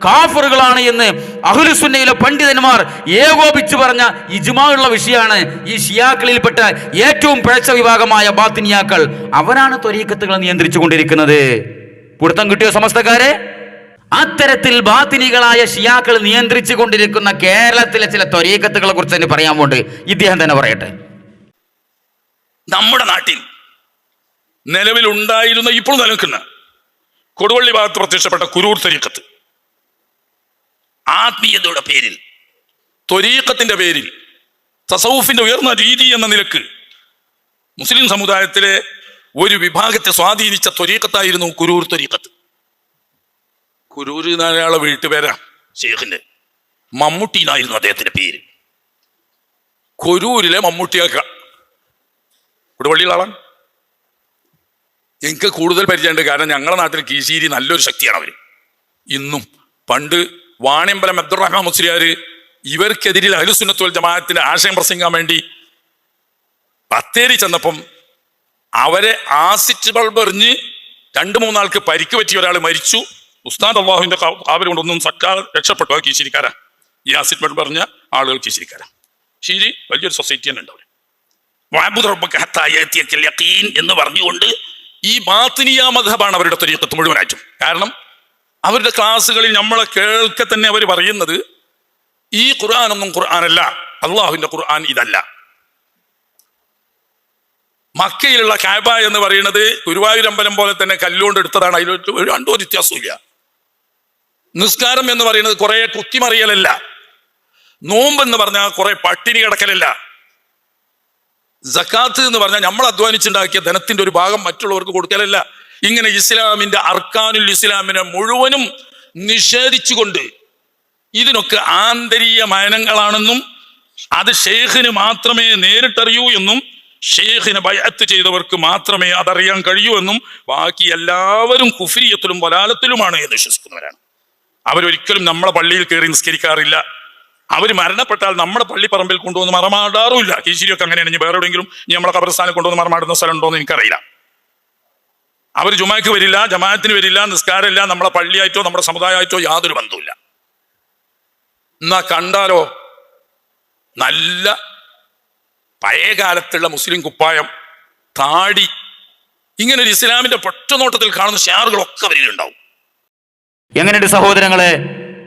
കാഫറുകളാണ് എന്ന് അഹ്ലുസുന്നയിലെ പണ്ഡിതന്മാർ ഏകോപിച്ചു പറഞ്ഞ ഇജ്മാ ഉള്ള വിഷയമാണ്. ഈ ഷിയാക്കളിൽപ്പെട്ട ഏറ്റവും പിഴച്ച വിഭാഗമായ ബാത്തിനിയാക്കൾ, അവരാണ് ത്വരീഖത്തുകളെ നിയന്ത്രിച്ചു കൊണ്ടിരിക്കുന്നത്. പുറത്തം കിട്ടിയോ സമസ്തക്കാരെ? അത്തരത്തിൽ ബാത്തിനികളായ ഷിയാക്കൾ നിയന്ത്രിച്ചു കൊണ്ടിരിക്കുന്ന കേരളത്തിലെ ചില ത്വരീഖത്തുകളെ കുറിച്ച് തന്നെ പറയാൻ പോണ്ട്. ഇദ്ദേഹം തന്നെ പറയട്ടെ.
നമ്മുടെ നാട്ടിൽ നിലവിലുണ്ടായിരുന്ന, ഇപ്പോൾ നിലനിൽക്കുന്ന കൊടുവള്ളി ഭാഗത്ത് പ്രത്യക്ഷപ്പെട്ട കുരൂർ ത്വരീഖത്ത്, ആത്മീയതയുടെ പേരിൽ, ത്വരീഖത്തിന്റെ പേരിൽ, തസൗഫിന്റെ ഉയർന്ന രീതി എന്ന നിലക്ക് മുസ്ലിം സമുദായത്തിലെ ഒരു വിഭാഗത്തെ സ്വാധീനിച്ച ത്വരീഖത്തായിരുന്നു കുരൂർ ത്വരീഖത്ത്. കുരൂർ എന്നയാളെ വീട്ടുപേരാ ഷെയ്ഖിന്റെ. മമ്മൂട്ടി എന്നായിരുന്നു അദ്ദേഹത്തിന്റെ പേര്. കൊരൂരിലെ മമ്മൂട്ടിയാക്ക കൊടുവള്ളിയിലെ ആളാണ്. എനിക്ക് കൂടുതൽ പരിചയമുണ്ട്. കാരണം ഞങ്ങളുടെ നാട്ടിൽ കീശേരി നല്ലൊരു ശക്തിയാണ് അവർ. ഇന്നും പണ്ട് വാണിയമ്പലം അബ്ദുറഹ്മാൻ മുസ്ലിയാർ ഇവർക്കെതിരിൽ അഹ്ലുസുന്നത്ത് വൽ ജമാഅത്തിന്റെ ആശയം പ്രസംഗിക്കാൻ വേണ്ടി ബത്തേരി ചെന്നപ്പം അവരെ ആസിഡ് ബൾബ് എറിഞ്ഞ് 2-3 ആൾക്ക് പരിക്ക് പറ്റിയ ഒരാൾ മരിച്ചു. ഉസ്താദ് അള്ളാഹുവിന്റെ കാവൽ കൊണ്ടൊന്നും സർക്കാർ രക്ഷപ്പെട്ടു. അത് കീശേരിക്കാരാ. ഈ ആസിഡ് ബൾബ് എറിഞ്ഞ ആളുകൾ കീശേരിക്കാരാ. കീശേരി വലിയൊരു സൊസൈറ്റി തന്നെ ഉണ്ട്. എന്ന് പറഞ്ഞുകൊണ്ട് ഈ ബാത്തിനിയ മദ്ഹബാണ് അവരുടെ തരീഖത്ത് മുഴുവനായിട്ടും. കാരണം അവരുടെ ക്ലാസ്സുകളിൽ നമ്മളെ കേൾക്കെ തന്നെ അവർ പറയുന്നത് ഈ ഖുർആനൊന്നും ഖുർആനല്ല, അള്ളാഹുവിന്റെ ഖുർആൻ ഇതല്ല. മക്കയിലുള്ള കഅബ എന്ന് പറയുന്നത് ഗുരുവായൂരമ്പലം പോലെ തന്നെ കല്ലുകൊണ്ട് എടുത്തതാണ്. അതിൽ രണ്ടോ വ്യത്യാസമില്ല. നിസ്കാരം എന്ന് പറയുന്നത് കുറെ കുത്തിമറിയലല്ല. നോമ്പ് എന്ന് പറഞ്ഞാൽ കുറെ പട്ടിണി കിടക്കലല്ല. സക്കാത്ത് എന്ന് പറഞ്ഞാൽ നമ്മൾ അധ്വാനിച്ചുണ്ടാക്കിയ ധനത്തിന്റെ ഒരു ഭാഗം മറ്റുള്ളവർക്ക് കൊടുക്കലല്ല. ഇങ്ങനെ ഇസ്ലാമിന്റെ അർക്കാനുൽ ഇസ്ലാമിനെ മുഴുവനും നിഷേധിച്ചുകൊണ്ട് ഇതിനൊക്കെ ആന്തരീയ മയനങ്ങളാണെന്നും അത് ഷെയ്ഖിന് മാത്രമേ നേരിട്ടറിയൂ എന്നും ഷെയ്ഖിനെ ബൈഅത്ത് ചെയ്തവർക്ക് മാത്രമേ അതറിയാൻ കഴിയൂ എന്നും ബാക്കി എല്ലാവരും കുഫ്രിയത്തിലും വലാലത്തിലുമാണ് എന്ന് വിശ്വസിക്കുന്നവരാണ്. അവരൊരിക്കലും നമ്മളെ പള്ളിയിൽ കയറി നിസ്കരിക്കാറില്ല. അവർ മരണപ്പെട്ടാൽ നമ്മുടെ പള്ളിപ്പറമ്പിൽ കൊണ്ടുവന്ന് മറമാടാറുമില്ല. കീശേരിയൊക്കെ അങ്ങനെയാണ്. ഇനി വേറെ എവിടെയെങ്കിലും ഇനി നമ്മളെ ഖബർസ്ഥാനിൽ കൊണ്ടുവന്ന് മറമാടുന്ന സ്ഥലം ഉണ്ടോ എന്ന് എനിക്കറിയില്ല. അവർ ജുമാക്ക് വരില്ല, ജമാഅത്തിന് വരില്ല, നിസ്കാരമില്ല. നമ്മളെ പള്ളിയായിട്ടോ നമ്മുടെ സമുദായമായിട്ടോ യാതൊരു ബന്ധവുമില്ല. എന്നാ കണ്ടാലോ നല്ല പഴയ കാലത്തുള്ള മുസ്ലിം കുപ്പായം, താടി, ഇങ്ങനെ ഒരു ഇസ്ലാമിന്റെ പെട്ടനോട്ടത്തിൽ കാണുന്ന ഷാറുകളൊക്കെ അവരിലുണ്ടാവും.
എങ്ങനെയുണ്ട് സഹോദരങ്ങളെ?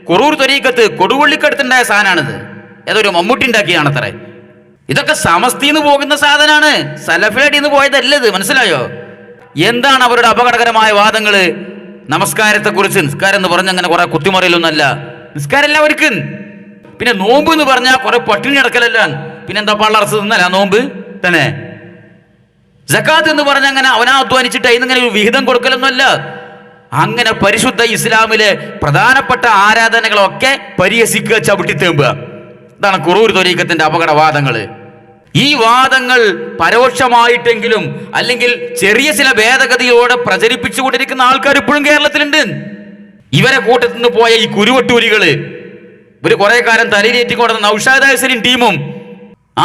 കുറൂർ ത്വരീഖത്ത് കൊടുവള്ളിക്കടുത്തുണ്ടായ സാധനമാണിത്. ഏതൊരു മമ്മൂട്ടി ഉണ്ടാക്കിയാണത്രേ. ഇതൊക്കെ സമസ്തിന്ന് പോകുന്ന സാധനമാണ്, സലഫിലടിന്ന് പോയതല്ല ഇത്. മനസ്സിലായോ? എന്താണ് അവരുടെ അപകടകരമായ വാദങ്ങള്? നമസ്കാരത്തെക്കുറിച്ച്, നിസ്കാരം എന്ന് പറഞ്ഞ അങ്ങനെ കുറെ കുത്തിമറിയലൊന്നല്ല. നിസ്കാരമല്ല അവർക്ക്. പിന്നെ നോമ്പ് എന്ന് പറഞ്ഞാൽ കുറെ പട്ടിണി കിടക്കലല്ല. പിന്നെന്താ പള്ളർച്ച് തിന്നല്ല നോമ്പ് തന്നെ. സക്കാത്ത് എന്ന് പറഞ്ഞ അങ്ങനെ അവനാ അധ്വാനിച്ചിട്ട് അതിനിങ്ങനെ ഒരു വിഹിതം കൊടുക്കലൊന്നുമല്ല. അങ്ങനെ പരിശുദ്ധ ഇസ്ലാമിലെ പ്രധാനപ്പെട്ട ആരാധനകളൊക്കെ പരിഹസിക്കുക, ചവിട്ടിത്തേമ്പുക. ഇതാണ് കുറൂർ ത്വരീഖത്തിന്റെ അപകടവാദങ്ങൾ. ഈ വാദങ്ങൾ പരോക്ഷമായിട്ടെങ്കിലും അല്ലെങ്കിൽ ചെറിയ ചില ഭേദഗതിയോടെ പ്രചരിപ്പിച്ചുകൊണ്ടിരിക്കുന്ന ആൾക്കാർ ഇപ്പോഴും കേരളത്തിലുണ്ട്. ഇവരെ കൂട്ടത്തിൽ നിന്ന് പോയ ഈ കുരുവട്ടൂരികള്, ഇവര് കുറെ കാലം തലയിലേറ്റിക്കൊടുന്ന നൗഷാദ് ഹസനും ടീമും,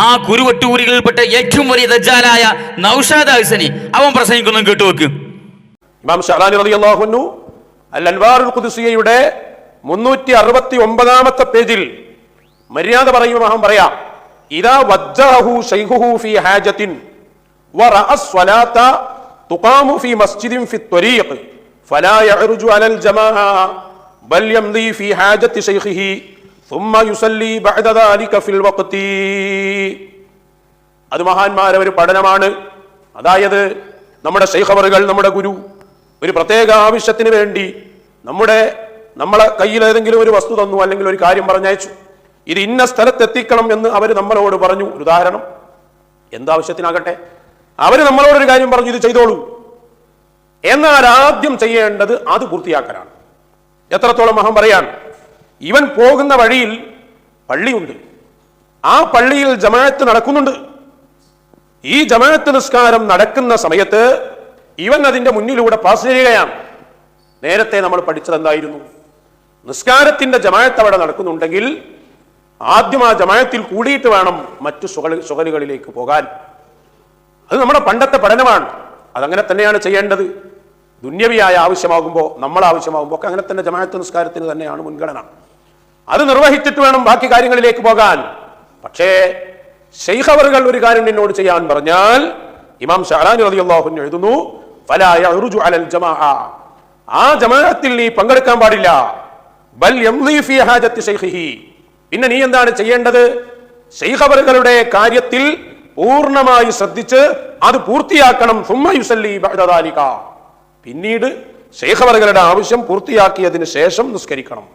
ആ കുരുവട്ടൂരികളിൽപ്പെട്ട ഏറ്റവും വലിയ ദജ്ജാലായ നൗഷാദ് ഹസനി അവൻ പ്രസംഗിക്കുന്നു കേട്ടു വെക്കും.
ഇമാം ഷഅറാനി റളിയല്ലാഹു അൻഹു അൽ അൻവാറുൽ ഖുദ്സിയയുടെ 369-ാമത്തെ പേജിൽ മര്യാദ പറയുമ്പോൾ മഹാൻ പറയാം, ഇദാ വജ്ജഹു ശൈഖുഹു ഫീ ഹാജത്തിൻ വറഅ സ്വലാത തുഖാമു ഫീ മസ്ജിദിൻ ഫി ത്വരീഖ് ഫലാ യഅ്റുജു അലൽ ജമാഅ ബൽ യംദി ഫീ ഹാജത്തി ശൈഖിഹി ثم يصلي بعد ذلك في الوقت. അത് മഹാന്മാരെ ഒരു പഠനമാണ്. അതായത് നമ്മുടെ ശൈഖ് അവറുകൾ, നമ്മുടെ ഗുരു ഒരു പ്രത്യേക ആവശ്യത്തിന് വേണ്ടി നമ്മളെ കയ്യിൽ ഏതെങ്കിലും ഒരു വസ്തു തന്നു, അല്ലെങ്കിൽ ഒരു കാര്യം പറഞ്ഞയച്ചു, ഇത് ഇന്ന സ്ഥലത്തെത്തിക്കണം എന്ന് അവർ നമ്മളോട് പറഞ്ഞു. ഒരു ഉദാഹരണം, എന്താവശ്യത്തിനാകട്ടെ, അവർ നമ്മളോടൊരു കാര്യം പറഞ്ഞു, ഇത് ചെയ്തോളൂ. എന്നാൽ ആദ്യം ചെയ്യേണ്ടത് അത് പൂർത്തിയാക്കലാണ്. എത്രത്തോളം മഹാൻ പറയാണ്, ഇവൻ പോകുന്ന വഴിയിൽ പള്ളിയുണ്ട്, ആ പള്ളിയിൽ ജമാഅത്ത് നടക്കുന്നുണ്ട്. ഈ ജമാഅത്ത് നിസ്കാരം നടക്കുന്ന സമയത്ത് ഇവൻ അതിന്റെ മുന്നിലൂടെ പാസ് ചെയ്യുകയാണ്. നേരത്തെ നമ്മൾ പഠിച്ചത് എന്തായിരുന്നു? നിസ്കാരത്തിന്റെ ജമാഅത്ത് അവിടെ നടക്കുന്നുണ്ടെങ്കിൽ ആദ്യം ആ ജമാഅത്തിൽ കൂടിയിട്ട് വേണം മറ്റു സുഗലുകളിലേക്ക് പോകാൻ. അത് നമ്മുടെ പണ്ടത്തെ പഠനമാണ്. അതങ്ങനെ തന്നെയാണ് ചെയ്യേണ്ടത്. ദുന്യവിയായ ആവശ്യമാകുമ്പോൾ, നമ്മൾ ആവശ്യമാകുമ്പോൾ ഒക്കെ അങ്ങനെ തന്നെ ജമാഅത്ത് നിസ്കാരത്തിന് തന്നെയാണ് മുൻഗണന. അത് നിർവഹിച്ചിട്ട് വേണം ബാക്കി കാര്യങ്ങളിലേക്ക് പോകാൻ. പക്ഷേ ശൈഖ് അവറുകൾ ഒരു കാര്യം നിന്നോട് ചെയ്യാൻ പറഞ്ഞാൽ, ഇമാം ഷഅറാനി റളിയല്ലാഹു അൻഹു എഴുതുന്നു, ഫലാ യഅ്റുജു അലൽ ജമാഅ, ആ ജമാഅത്തിൽ നീ പങ്കെടുക്കാൻ പാടില്ല. ബൽ യംളി ഫീ ഹാജത്തി ശൈഖിഹി, പിന്നെ നീ എന്താണ് ചെയ്യേണ്ടത്? ശൈഖ് അവറുകളുടെ കാര്യത്തിൽ പൂർണ്ണമായി ശ്രദ്ധിച്ച് അത് പൂർത്തിയാക്കണം. സുമ്മ യുസല്ലി ബഅദ ദാലിക, പിന്നീട് ശൈഖ് അവറുകളുടെ ആവശ്യം പൂർത്തിയാക്കിയതിന് ശേഷം നിസ്കരിക്കണം.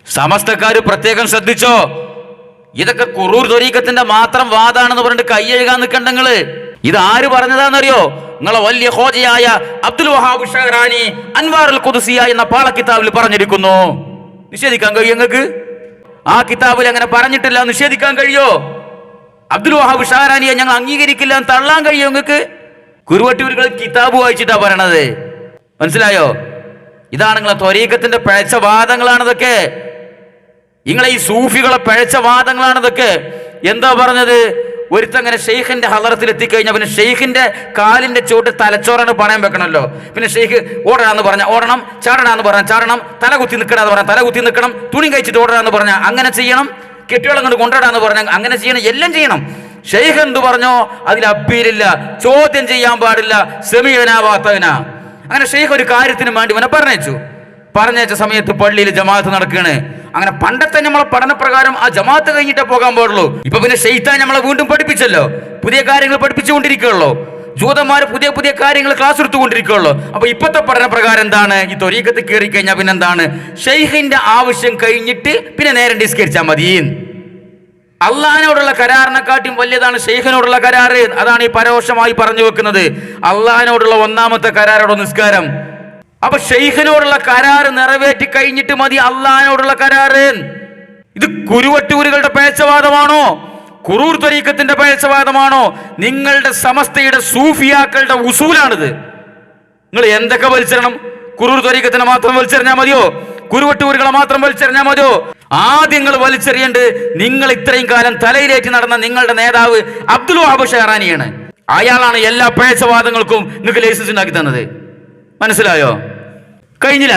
സമസ്തക്കാര് പ്രത്യേകം ശ്രദ്ധിച്ചോ, ഇതൊക്കെ കുറൂർ ത്വരീഖത്തിന്റെ മാത്രം വാദാണെന്ന് പറഞ്ഞിട്ട് കൈയെഴുകാൻ നിൽക്കണ്ടങ്ങള്. ഇത് ആര് പറഞ്ഞതാണെന്നറിയോ? നിങ്ങളെ വലിയ ഹോജയായ അബ്ദുൽ വഹാബ് ഷഅറാനി അൻവാറുൽ ഖുദ്സിയ എന്ന പാള കിതാബിൽ പറഞ്ഞിരിക്കുന്നു. നിഷേധിക്കാൻ കഴിയോ നിങ്ങൾക്ക്? ആ കിതാബിൽ അങ്ങനെ പറഞ്ഞിട്ടില്ല, നിഷേധിക്കാൻ കഴിയോ? അബ്ദുൽ വഹാബ് ഷഅറാനിയെ ഞങ്ങൾ അംഗീകരിക്കില്ല എന്ന് തള്ളാൻ കഴിയോ നിങ്ങൾക്ക്? കുരുവട്ടൂരുകൾ കിതാബ് വായിച്ചിട്ടാ പറയണത്. മനസ്സിലായോ? ഇതാണ് നിങ്ങളെ ത്വരീഖത്തിന്റെ പിഴച്ച വാദങ്ങളാണിതൊക്കെ. നിങ്ങളെ ഈ സൂഫികളെ പിഴച്ച വാദങ്ങളാണിതൊക്കെ. എന്താ പറഞ്ഞത്? ഒരുത്തങ്ങനെ ഷെയ്ഖിന്റെ ഹളറത്തിൽ എത്തിക്കഴിഞ്ഞാൽ പിന്നെ ഷെയ്ഖിന്റെ കാലിന്റെ ചുവട്ട് തലച്ചോറാണ് പണയം വെക്കണമല്ലോ. പിന്നെ ഷെയ്ഖ് ഓടണമെന്ന് പറഞ്ഞാൽ ഓടണം, ചാടണമെന്ന് പറഞ്ഞാൽ ചാടണം, തല കുത്തി നിൽക്കണമെന്ന് പറഞ്ഞാൽ തല കുത്തി നിൽക്കണം, തുണി കഴിച്ചിട്ട് ഓടണമെന്ന് പറഞ്ഞാൽ അങ്ങനെ ചെയ്യണം, കെട്ടിയോളം കൊണ്ട് കൊണ്ടുവരാന്ന് പറഞ്ഞാൽ അങ്ങനെ ചെയ്യണം, എല്ലാം ചെയ്യണം. ഷെയ്ഖ് എന്ത് പറഞ്ഞോ അതിൽ അപ്പീലില്ല, ചോദ്യം ചെയ്യാൻ പാടില്ല, സെമീനാവാത്തവനാ. അങ്ങനെ ഷെയ്ഖ് ഒരു കാര്യത്തിന് വേണ്ടി അവനെ പറഞ്ഞയച്ച സമയത്ത് പള്ളിയിൽ ജമാഅത്ത് നടക്കുകയാണ്. അങ്ങനെ പണ്ടത്തെ നമ്മളെ പഠനപ്രകാരം ആ ജമാഅത്ത് കഴിഞ്ഞിട്ടേ പോകാൻ പാടുള്ളൂ. ഇപ്പൊ പിന്നെ ഷെയ്ത്താൻ നമ്മളെ വീണ്ടും പഠിപ്പിച്ചല്ലോ, പുതിയ കാര്യങ്ങൾ പഠിപ്പിച്ചുകൊണ്ടിരിക്കുകയുള്ളൂ. ജൂതന്മാർ പുതിയ പുതിയ കാര്യങ്ങൾ ക്ലാസ് എടുത്തുകൊണ്ടിരിക്കുകയുള്ളൂ. അപ്പൊ ഇപ്പോഴത്തെ പഠനപ്രകാരം എന്താണ്? ഈ ത്വരീഖത്ത് കയറി കഴിഞ്ഞാൽ പിന്നെ എന്താണ്? ഷെയ്ഖിന്റെ ആവശ്യം കഴിഞ്ഞിട്ട് പിന്നെ നേരെ നിസ്കരിച്ചാൽ മതി. അള്ളാഹിനോടുള്ള കരാറിനെക്കാട്ടിയും വലിയതാണ് ഷെയ്ഖിനോടുള്ള കരാറ്. അതാണ് ഈ പരോക്ഷമായി പറഞ്ഞു വെക്കുന്നത്. അള്ളാഹിനോടുള്ള ഒന്നാമത്തെ കരാറോട് നിസ്കാരം. അപ്പൊ ഷെയ്ഖിനോടുള്ള കരാറ് നിറവേറ്റി കഴിഞ്ഞിട്ട് മതി അള്ളാഹിനോടുള്ള കരാറ്. ഇത് കുരുവട്ടൂരുകളുടെ പേച്ചവാദമാണോ? കുറൂർ ത്വരീഖത്തിന്റെ പേച്ചവാദമാണോ? നിങ്ങളുടെ സമസ്തയുടെ സൂഫിയാക്കളുടെ ഉസൂലാണിത്. നിങ്ങൾ എന്തൊക്കെ വലിച്ചെറിയണം? കുറൂർ ത്വരീഖത്തിനെ മാത്രം വലിച്ചെറിഞ്ഞാൽ മതിയോ? കുരുവട്ടൂരുകളെ മാത്രം വലിച്ചെറിഞ്ഞാൽ മതിയോ? ആദ്യം നിങ്ങൾ വലിച്ചെറിയേണ്ടത് നിങ്ങൾ ഇത്രയും കാലം തലയിലേറ്റ് നടന്ന നിങ്ങളുടെ നേതാവ് അബ്ദുൽ വഹാബ് ഷെഹറാനിയാണ്. അയാളാണ് എല്ലാ പേച്ചവാദങ്ങൾക്കും നിങ്ങൾക്ക് ലൈസൻസ് ഉണ്ടാക്കി തന്നത്. മനസ്സിലായോ? കഴിഞ്ഞില്ല.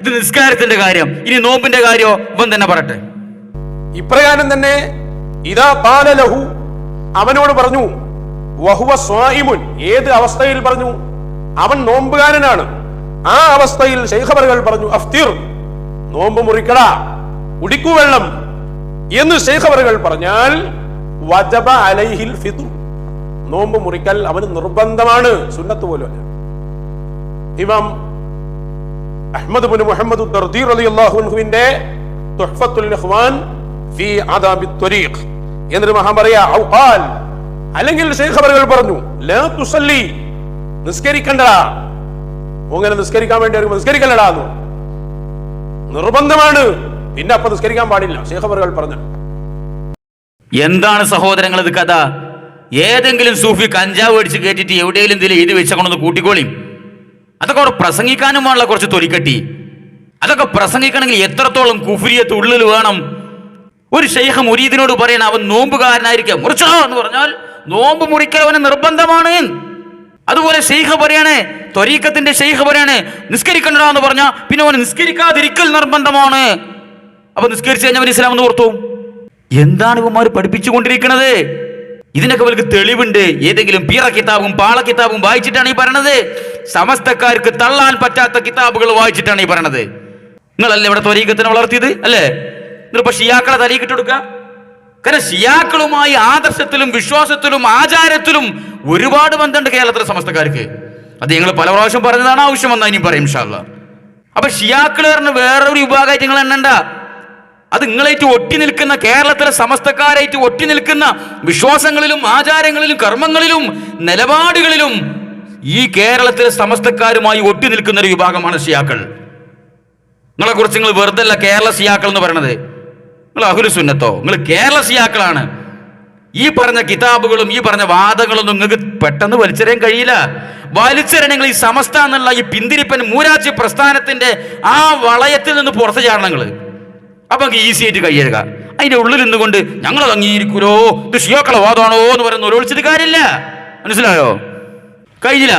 ഇത് നിസ്കാരത്തിന്റെ കാര്യം. ഇനി നോമ്പിന്റെ കാര്യമോ ഇവൻ തന്നെ പറട്ടെ.
ഇപ്രകാരം തന്നെ ഇദാ ഖാല ലഹു, അവനോട് പറഞ്ഞു, വഹുവ സ്വായിമുൻ, ഏത് അവസ്ഥയിൽ പറഞ്ഞു? അവൻ നോമ്പുകാരനാണ്. ആ അവസ്ഥയിൽ ശൈഖ് അവറുകൾ പറഞ്ഞു, അഫ്തിർ, നോമ്പ് മുറിക്കടാ, കുടിക്കൂ വെള്ളം എന്ന് ശൈഖ് അവറുകൾ പറഞ്ഞാൽ വജബ അലൈഹിൽ ഫിത്ർ, നോമ്പ് മുറിക്കൽ അവന് നിർബന്ധമാണ്, സുന്നത്ത് പോലുമല്ല. ഇമാം അഹ്മദ് ബിൻ മുഹമ്മദ് ദർദി റളിയല്ലാഹു അൻഹുവിന്റെ തുഹ്ഫത്തുൽ ഇഖ്വാൻ ഫീ അദാബി ത്വരീഖ് എന്നൊരു മഹാൻ പറയാ, ഔ ഖാൽ, അല്ലെങ്കിൽ ശൈഖ് അവറുകൾ പറഞ്ഞു, ലാ തുസല്ലി, നിസ്കരിക്കണ്ടടാ. അങ്ങനെ നിസ്കരിക്കാൻ വേണ്ടി നിസ്കരിക്കല്ലടാ, നിർബന്ധമാണ്, പിന്നെ അപ്പൊ നിസ്കരിക്കാൻ പാടില്ല, ശൈഖ് അവറുകൾ പറഞ്ഞു.
എന്താണ് സഹോദരങ്ങൾ ഇത് കഥ? ഏതെങ്കിലും സൂഫി കഞ്ചാവ് അടിച്ച് കേട്ടിട്ട് എവിടെയെങ്കിലും ഇതിൽ എഴുതി വെച്ചക്കൊണ്ടൊന്ന് കൂട്ടിക്കോളിയും. അതൊക്കെ അവിടെ പ്രസംഗിക്കാനും വേണമല്ല കുറച്ച് തൊലിക്കട്ടി. അതൊക്കെ പ്രസംഗിക്കണമെങ്കിൽ എത്രത്തോളം കുഫ്രിയത്ത് ഉള്ളിൽ വേണം. ഒരു ശൈഖ് മുരീദിനോട് പറയണം അവൻ നോമ്പുകാരനായിരിക്കാം, മുറിച്ചോ എന്ന് പറഞ്ഞാൽ നോമ്പ് മുറിക്കൽ അവന് നിർബന്ധമാണ്. അതുപോലെ ശൈഖ് പറയാണ്, ത്വരീഖത്തിന്റെ ശൈഖ് പറയാണ് നിസ്കരിക്കണ്ട എന്ന് പറഞ്ഞാൽ പിന്നെ അവൻ നിസ്കരിക്കാതിരിക്കൽ നിർബന്ധമാണ്. അപ്പൊ നിസ്കരിച്ചു കഴിഞ്ഞാൽ ഇസ്ലാം എന്ന് ഓർത്തു. എന്താണ് ഇവന്മാർ പഠിപ്പിച്ചുകൊണ്ടിരിക്കുന്നത്? ഇതിനൊക്കെ അവർക്ക് തെളിവുണ്ട്. ഏതെങ്കിലും പീറ കിതാബും പാള കിതാബും വായിച്ചിട്ടാണ് ഈ പറയണത്. സമസ്തക്കാർക്ക് തള്ളാൻ പറ്റാത്ത കിതാബുകൾ വായിച്ചിട്ടാണ് ഈ പറയണത്. നിങ്ങളല്ലേ ഇവിടെ ത്വരീഖത്തിനെ വളർത്തിയത് അല്ലേ? നിങ്ങളിപ്പോ ഷിയാക്കളെ തലയിക്കിട്ട് കൊടുക്കുക. കാരണം ഷിയാക്കളുമായി ആദർശത്തിലും വിശ്വാസത്തിലും ആചാരത്തിലും ഒരുപാട് ബന്ധമുണ്ട് കേരളത്തിലെ സമസ്തക്കാർക്ക്. അത് ഞങ്ങൾ പല പ്രാവശ്യം പറഞ്ഞതാണ്, ആവശ്യം വന്നാൽ ഇനി പറയും ഇൻഷാ അല്ലാഹ്. അപ്പൊ ഷിയാക്കൾ പറഞ്ഞ വേറൊരു വിഭാഗമായിട്ട് നിങ്ങൾ എണ്ണണ്ട. അത് നിങ്ങളായിട്ട് ഒട്ടി നിൽക്കുന്ന, കേരളത്തിലെ സമസ്തക്കാരായിട്ട് ഒട്ടി നിൽക്കുന്ന വിശ്വാസങ്ങളിലും ആചാരങ്ങളിലും കർമ്മങ്ങളിലും നിലപാടുകളിലും ഈ കേരളത്തിലെ സമസ്തക്കാരുമായി ഒട്ടി നിൽക്കുന്ന ഒരു വിഭാഗമാണ് ഷിയാക്കൾ. നിങ്ങളെ കുറിച്ച് നിങ്ങൾ വെറുതെ അല്ല കേരള ഷിയാക്കൾ എന്ന് പറയുന്നത്. നിങ്ങൾ അഹ്ലു സുന്നത്തോ? നിങ്ങൾ കേരള ഷിയാക്കളാണ്. ഈ പറഞ്ഞ കിതാബുകളും ഈ പറഞ്ഞ വാദങ്ങളൊന്നും നിങ്ങൾക്ക് പെട്ടെന്ന് വലിച്ചെറിയാൻ കഴിയില്ല. വലിച്ചെറിയണമെങ്കിൽ ഈ സമസ്ത എന്നുള്ള ഈ പിന്തിരിപ്പൻ മൂരാച്ചി പ്രസ്ഥാനത്തിന്റെ ആ വളയത്തിൽ നിന്ന് പുറത്തു ചാടണം നിങ്ങൾ. അപ്പൊ ഈസി ആയിട്ട് കൈയെഴുക. അതിന്റെ ഉള്ളിൽ നിന്നുകൊണ്ട് ഞങ്ങൾ അംഗീകരിക്കൂലോ, ഇത് ഷിയാക്കളെ വാദമാണോ എന്ന് പറയുന്ന ഒളിച്ചിട്ട് കാര്യമില്ല. മനസ്സിലായോ? കഴിഞ്ഞില്ല.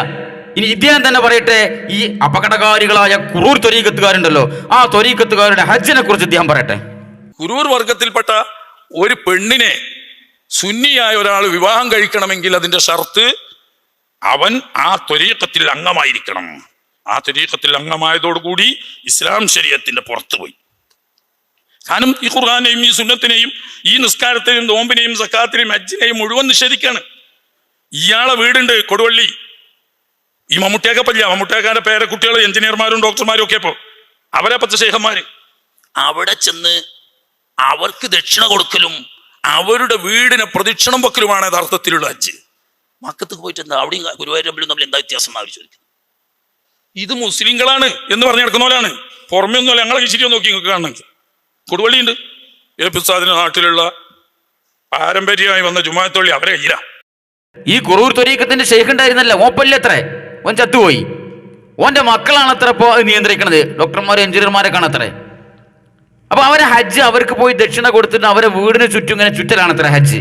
ഇനി ഇദ്ദേഹം തന്നെ പറയട്ടെ, ഈ അപകടകാരികളായ കുറൂർ ത്വരീഖത്തുകാരുണ്ടല്ലോ, ആ ത്വരീഖത്തുകാരുടെ ഹജ്ജിനെ കുറിച്ച് ഇദ്ദേഹം പറയട്ടെ.
കുറൂർ വർഗത്തിൽപ്പെട്ട ഒരു പെണ്ണിനെ സുന്നിയായ ഒരാൾ വിവാഹം കഴിക്കണമെങ്കിൽ അതിന്റെ ഷർത്ത് അവൻ ആ ത്വരീഖത്തിൽ അംഗമായിരിക്കണം. ആ ത്വരീഖത്തിൽ അംഗമായതോടുകൂടി ഇസ്ലാം ശരീഅത്തിന്റെ പുറത്തുപോയി. കാരണം ഈ ഖുർആനെയും ഈ സുന്നത്തിനെയും ഈ നിസ്കാരത്തെയും നോമ്പിനെയും സക്കാത്തിനെയും ഹജ്ജിനെയും മുഴുവൻ നിഷേധിക്കാണ്. ഇയാളെ വീടുണ്ട് കൊടുവള്ളി, ഈ മമ്മൂട്ടിയാക്കപ്പല്ല, മമ്മൂട്ടിയാക്കാന്റെ പേരെ കുട്ടികൾ എഞ്ചിനീയർമാരും ഡോക്ടർമാരും ഒക്കെ ഇപ്പോൾ അവരെ പച്ച ശേഖന്മാര് അവിടെ ചെന്ന് അവർക്ക് ദക്ഷിണ കൊടുക്കലും അവരുടെ വീടിനെ പ്രദക്ഷിണം വെക്കലുമാണ് യഥാർത്ഥത്തിലുള്ള ഹജ്ജ്. മക്കത്തേക്ക് പോയിട്ട് എന്താ അവിടെയും ഗുരുവായൂരമ്പലും തമ്മിൽ എന്താ വ്യത്യാസം എന്നാണ് ചോദിക്കുന്നത്. ഇത് മുസ്ലിങ്ങളാണ് എന്ന് പറഞ്ഞു നടക്കുന്നവരാണ്, പുറമേ ഒന്നുമല്ല. ഞങ്ങളെ കിശിരിയോ നോക്കി നിങ്ങൾക്ക് കാണണമെങ്കിൽ കൊടുവള്ളിയുണ്ട്. എ പി ഉസ്താദിന്റെ നാട്ടിലുള്ള പാരമ്പര്യമായി വന്ന ജുമാഅത്തുള്ളി അവരെ കയ്യില.
ഈ കുറൂർ ത്വരീഖത്തിന്റെ ഷെയ്ഖ് ഉണ്ടായിരുന്നല്ല, ഓപ്പല്ലത്രേ, ഓൻ ചത്തുപോയി. ഓന്റെ മക്കളാണത്ര ഇപ്പോൾ നിയന്ത്രിക്കണത്, ഡോക്ടർമാരും എഞ്ചിനീയർമാരൊക്കെ ആണത്രേ. അപ്പൊ അവരെ ഹജ്ജ് അവർക്ക് പോയി ദക്ഷിണ കൊടുത്തിട്ട് അവരെ വീടിന് ചുറ്റും ഇങ്ങനെ ചുറ്റലാണത്ര ഹജ്ജ്.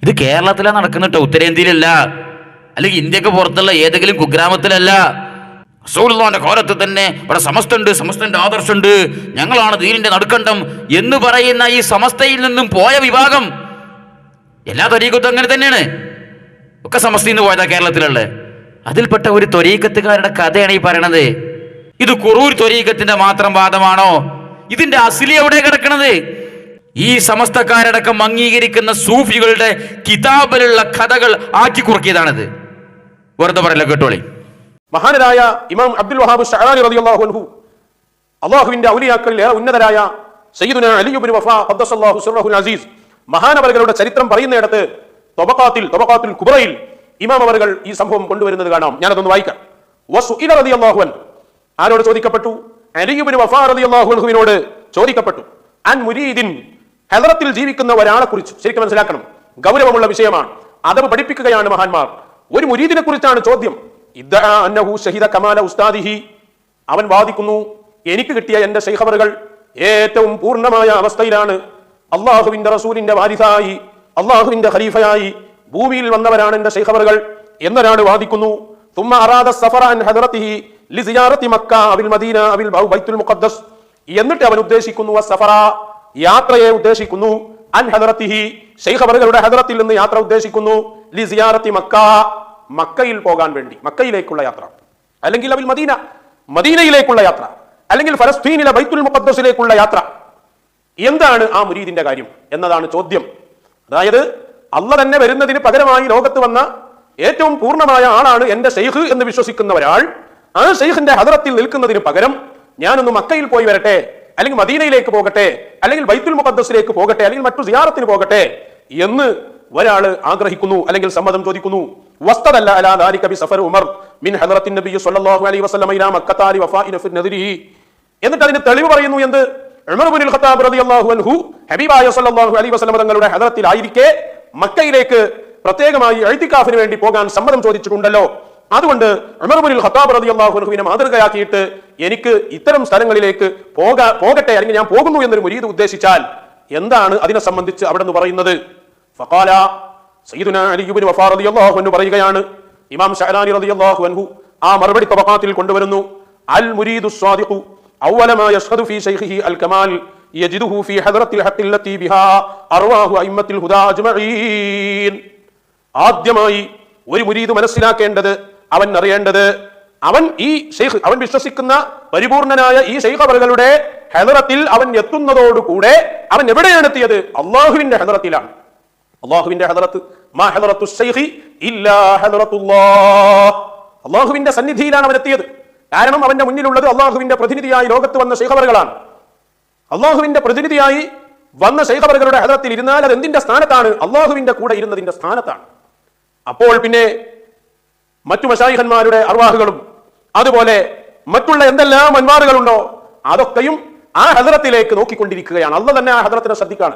ഇത് കേരളത്തിലാണ് നടക്കുന്നുട്ടോ, ഉത്തരേന്ത്യയിലല്ല, അല്ലെങ്കിൽ ഇന്ത്യക്ക് പുറത്തുള്ള ഏതെങ്കിലും കുഗ്രാമത്തിലല്ല. റസൂലുള്ളാഹിന്റെ കാലത്ത് തന്നെ ഇവിടെ സമസ്തണ്ട്, സമസ്തന്റെ ആദർശമുണ്ട്, ഞങ്ങളാണ് ദീനിന്റെ നടുക്കണ്ടം എന്ന് പറയുന്ന ഈ സമസ്തയിൽ നിന്നും പോയ വിഭാഗം, എല്ലാ ത്വരീഖത്തും അങ്ങനെ തന്നെയാണ്, ഒക്കെ സമസ്തയിൽ നിന്ന് പോയതാ കേരളത്തിലുള്ള. അതിൽപ്പെട്ട ഒരു ത്വരീഖത്തുകാരുടെ കഥയാണ് ഈ പറയണത്. ഇത് കുറൂർ ത്വരീഖത്തിന്റെ മാത്രം വാദമാണോ? ഇതിന്റെ അസിലി എവിടെ കിടക്കണത്? ഈ സമസ്തക്കാരടക്കം അംഗീകരിക്കുന്ന സൂഫികളുടെ കിതാബിലുള്ള കഥകൾ ആക്കി കുറുക്കിയതാണിത്. വെറുതെ പറയല്ല, കേട്ടോളി.
മഹാനരായ ഇമാം അബ്ദുൽ വഹാബ് ശഅറാനി റളിയല്ലാഹു അൻഹു, അല്ലാഹുവിന്റെ ഔലിയാക്കളിൽ ഏറെ ഉന്നതരായ സയ്യിദുനാ അലി ഇബ്നു വഫാ ഖദ്ദസല്ലാഹു സിർറഹുൽ അസീസ് മഹാനവറുകളുടെ ചരിത്രം പറയുന്നിടത്ത് തബഖാത്തുൽ കുബ്രയിൽ ഇമാം അവറുകൾ ഈ സംഭവം കൊണ്ടുവരുന്നത് കാണാം. ഞാനതൊന്ന് വായിക്കാം. വസുഇല റളിയല്ലാഹു അൻഹു, ആരോട് ചോദിക്കപ്പെട്ടു? അലി ഇബ്നു വഫാ റളിയല്ലാഹു അൻഹുവിനോട് ചോദിക്കപ്പെട്ടു. അൻ മുരീദിൻ, ഹദറത്തിൽ ജീവിക്കുന്ന ഒരാളെ കുറിച്ച്. ശരിക്കും മനസ്സിലാക്കണം, ഗൗരവമുള്ള വിഷയമാണ്, അദബ് പഠിപ്പിക്കുകയാണ് മഹാന്മാർ. ഒരു മുരീദിനെ കുറിച്ചാണ് ചോദ്യം. ഇദ്ദഅ അന്നഹു ശഹിദ കമാല ഉസ്താദിഹി, അവൻ വാദിക്കുന്നു എനിക്ക് കിട്ടിയ എന്റെ ശൈഖ് അവറുകൾ ഏറ്റവും പൂർണ്ണമായ അവസ്ഥയിലാണ് അള്ളാഹുവിന്റെ റസൂലിന്റെ വാരിസായി, അള്ളാഹുവിന്റെ ഖലീഫയായി ഭൂമിയിൽ വന്നവരാണ് എന്റെ ശൈഖ് അവറുകൾ എന്നൊരാൾ വാദിക്കുന്നു. തുമ്മ അറാദ സഫറ അൻ ഹദറതിഹി ലിസിയാറത്തി മക്ക അവിൽ മദീന അവിൽ ബൈത്തുൽ മുഖദ്ദസ്, എന്നിട്ട് അവൻ ഉദ്ദേശിക്കുന്നു സഫറ, യാത്രയെ ഉദ്ദേശിക്കുന്നു, അൻ ഹദറതിഹി, ശൈഖ് അവറുകളുടെ ഹദറത്തിൽ നിന്ന് യാത്ര ഉദ്ദേശിക്കുന്നു, ലിസിയാറത്തി മക്ക, മക്കയിൽ പോകാൻ വേണ്ടി, മക്കയിലേക്കുള്ള യാത്ര, അല്ലെങ്കിൽ അവിൽ മദീന, മദീനയിലേക്കുള്ള യാത്ര, അല്ലെങ്കിൽ ഫലസ്തീനിലെ ബൈത്തുൽ മുഖദ്ദസിലേക്കുള്ള യാത്ര. എന്താണ് ആ മുരീദിന്റെ കാര്യം എന്നതാണ് ചോദ്യം. അതായത് അള്ളാഹ് തന്നെ വരുന്നതിന് പകരമായി ലോകത്ത് വന്ന ഏറ്റവും പൂർണ്ണമായ ആളാണ് എന്റെ ശൈഖ് എന്ന് വിശ്വസിക്കുന്ന ഒരാൾ, ആ ശൈഖിന്റെ ഹദറത്തിൽ നിൽക്കുന്നതിന് പകരം ഞാനൊന്ന് മക്കയിൽ പോയി വരട്ടെ, അല്ലെങ്കിൽ മദീനയിലേക്ക് പോകട്ടെ, അല്ലെങ്കിൽ ബൈത്തുൽ മുഖദ്ദസിലേക്ക് പോകട്ടെ, അല്ലെങ്കിൽ മറ്റു സിയാറത്തിന് പോകട്ടെ എന്ന് ഒരാൾ ആഗ്രഹിക്കുന്നു, അല്ലെങ്കിൽ സമ്മതം ചോദിക്കുന്നു. വസ്തദല്ല അലാ ദാലിക ബിസഫർ ഉമർ മിൻ ഹദറത്തിൻ നബി സ്വല്ലല്ലാഹു അലൈഹി വസല്ലം ഇലാ മക്കത വഫാഇന ഫി നദിരിഹി, എന്നിട്ട് അതിന് തെളിവ് പറയുന്നു. എന്ത്? ഉമർ ഇബ്നുൽ ഖത്താബ് റളിയല്ലാഹു അൻഹു ഹബീബായ സ്വല്ലല്ലാഹു അലൈഹി വസല്ലം തങ്ങളുടെ ഹദറത്തിലായിരിക്കെ മക്കയിലേക്ക് പ്രത്യേകമായി ഇഅ്തികാഫിന് വേണ്ടി പോകാൻ സമ്മതം ചോദിച്ചിട്ടുണ്ടല്ലോ. അതുകൊണ്ട് ഉമർ ഇബ്നുൽ ഖത്താബ് റളിയല്ലാഹു അൻഹുവിനെ മാതൃകയാക്കിയിട്ട് എനിക്ക് ഇത്തരം സ്ഥലങ്ങളിലേക്ക് പോകട്ടെ, അല്ലെങ്കിൽ ഞാൻ പോകുന്നു എന്നൊരു മുരീദ് ഉദ്ദേശിച്ചാൽ എന്താണ് അതിനെ സംബന്ധിച്ച് അവിടെ നിന്ന് പറയുന്നത്? ഫഖാല സയ്യിദുനാ അലി ഇബ്നു വഫാ റളിയല്ലാഹു അൻഹു പറയുകയാണ്, ഇമാം ശഅറാനി റളിയല്ലാഹു അൻഹു ആ മറുപടി തബഖാത്തിൽ കൊണ്ടുവരുന്നു. അൽ മുരീദു സ്വാദിഖു അവ്വല മാ യശ്ഹദു ഫീ ശൈഖിഹി അൽ കമാൽ യജിദുഹു ഫീ ഹദറത്തിൽ ഹഖ് അല്ലതി ബിഹാ അർവാഹു അയിമ്മത്തുൽ ഹുദാ അജ്മഈൻ. ആദ്യമായി ഒരു മുരീദ് മനസ്സിലാക്കേണ്ടത്, അവൻ അറിയേണ്ടത്, അവൻ ഈ ശൈഖ്, അവൻ വിശ്വസിക്കുന്ന പരിപൂർണനായ ഈ ശൈഖ് അവറുകളുടെ ഹദറത്തിൽ അവൻ എത്തുന്നതോടുകൂടെ അവൻ എവിടെയാണ് എത്തിയത്? അല്ലാഹുവിന്റെ ഹദറത്തിലാണ്. അല്ലാഹുവിന്റെ ഹദറത്ത്, മാ ഹദറത്തു ശൈഖി ഇല്ലാ ഹദറത്തുല്ലാഹ്, അല്ലാഹുവിന്റെ സന്നിധിയിലാണ് അവൻ എത്തിയത്. കാരണം അവന്റെ മുന്നിലുള്ളത് അള്ളാഹുവിന്റെ പ്രതിനിധിയായി ലോകത്ത് വന്ന ശൈഖ് അവറുകളാണ്. അള്ളാഹുവിന്റെ പ്രതിനിധിയായി വന്ന ശൈഖ് അവറുകളുടെ ഹദറത്തിൽ ഇരുന്നാൽ അത് എന്തിന്റെ സ്ഥാനത്താണ്? അള്ളാഹുവിന്റെ കൂടെ ഇരുന്നതിന്റെ സ്ഥാനത്താണ്. അപ്പോൾ പിന്നെ മറ്റു മശായിഖന്മാരുടെ അർവാഹുകളും അതുപോലെ മറ്റുള്ള എന്തെല്ലാം അൻവാറുകളുണ്ടോ അതൊക്കെയും ആ ഹദറത്തിലേക്ക് നോക്കിക്കൊണ്ടിരിക്കുകയാണ്. അള്ളാഹ് തന്നെ ആ ഹദറത്തിനെ ശ്രദ്ധിക്കാണ്.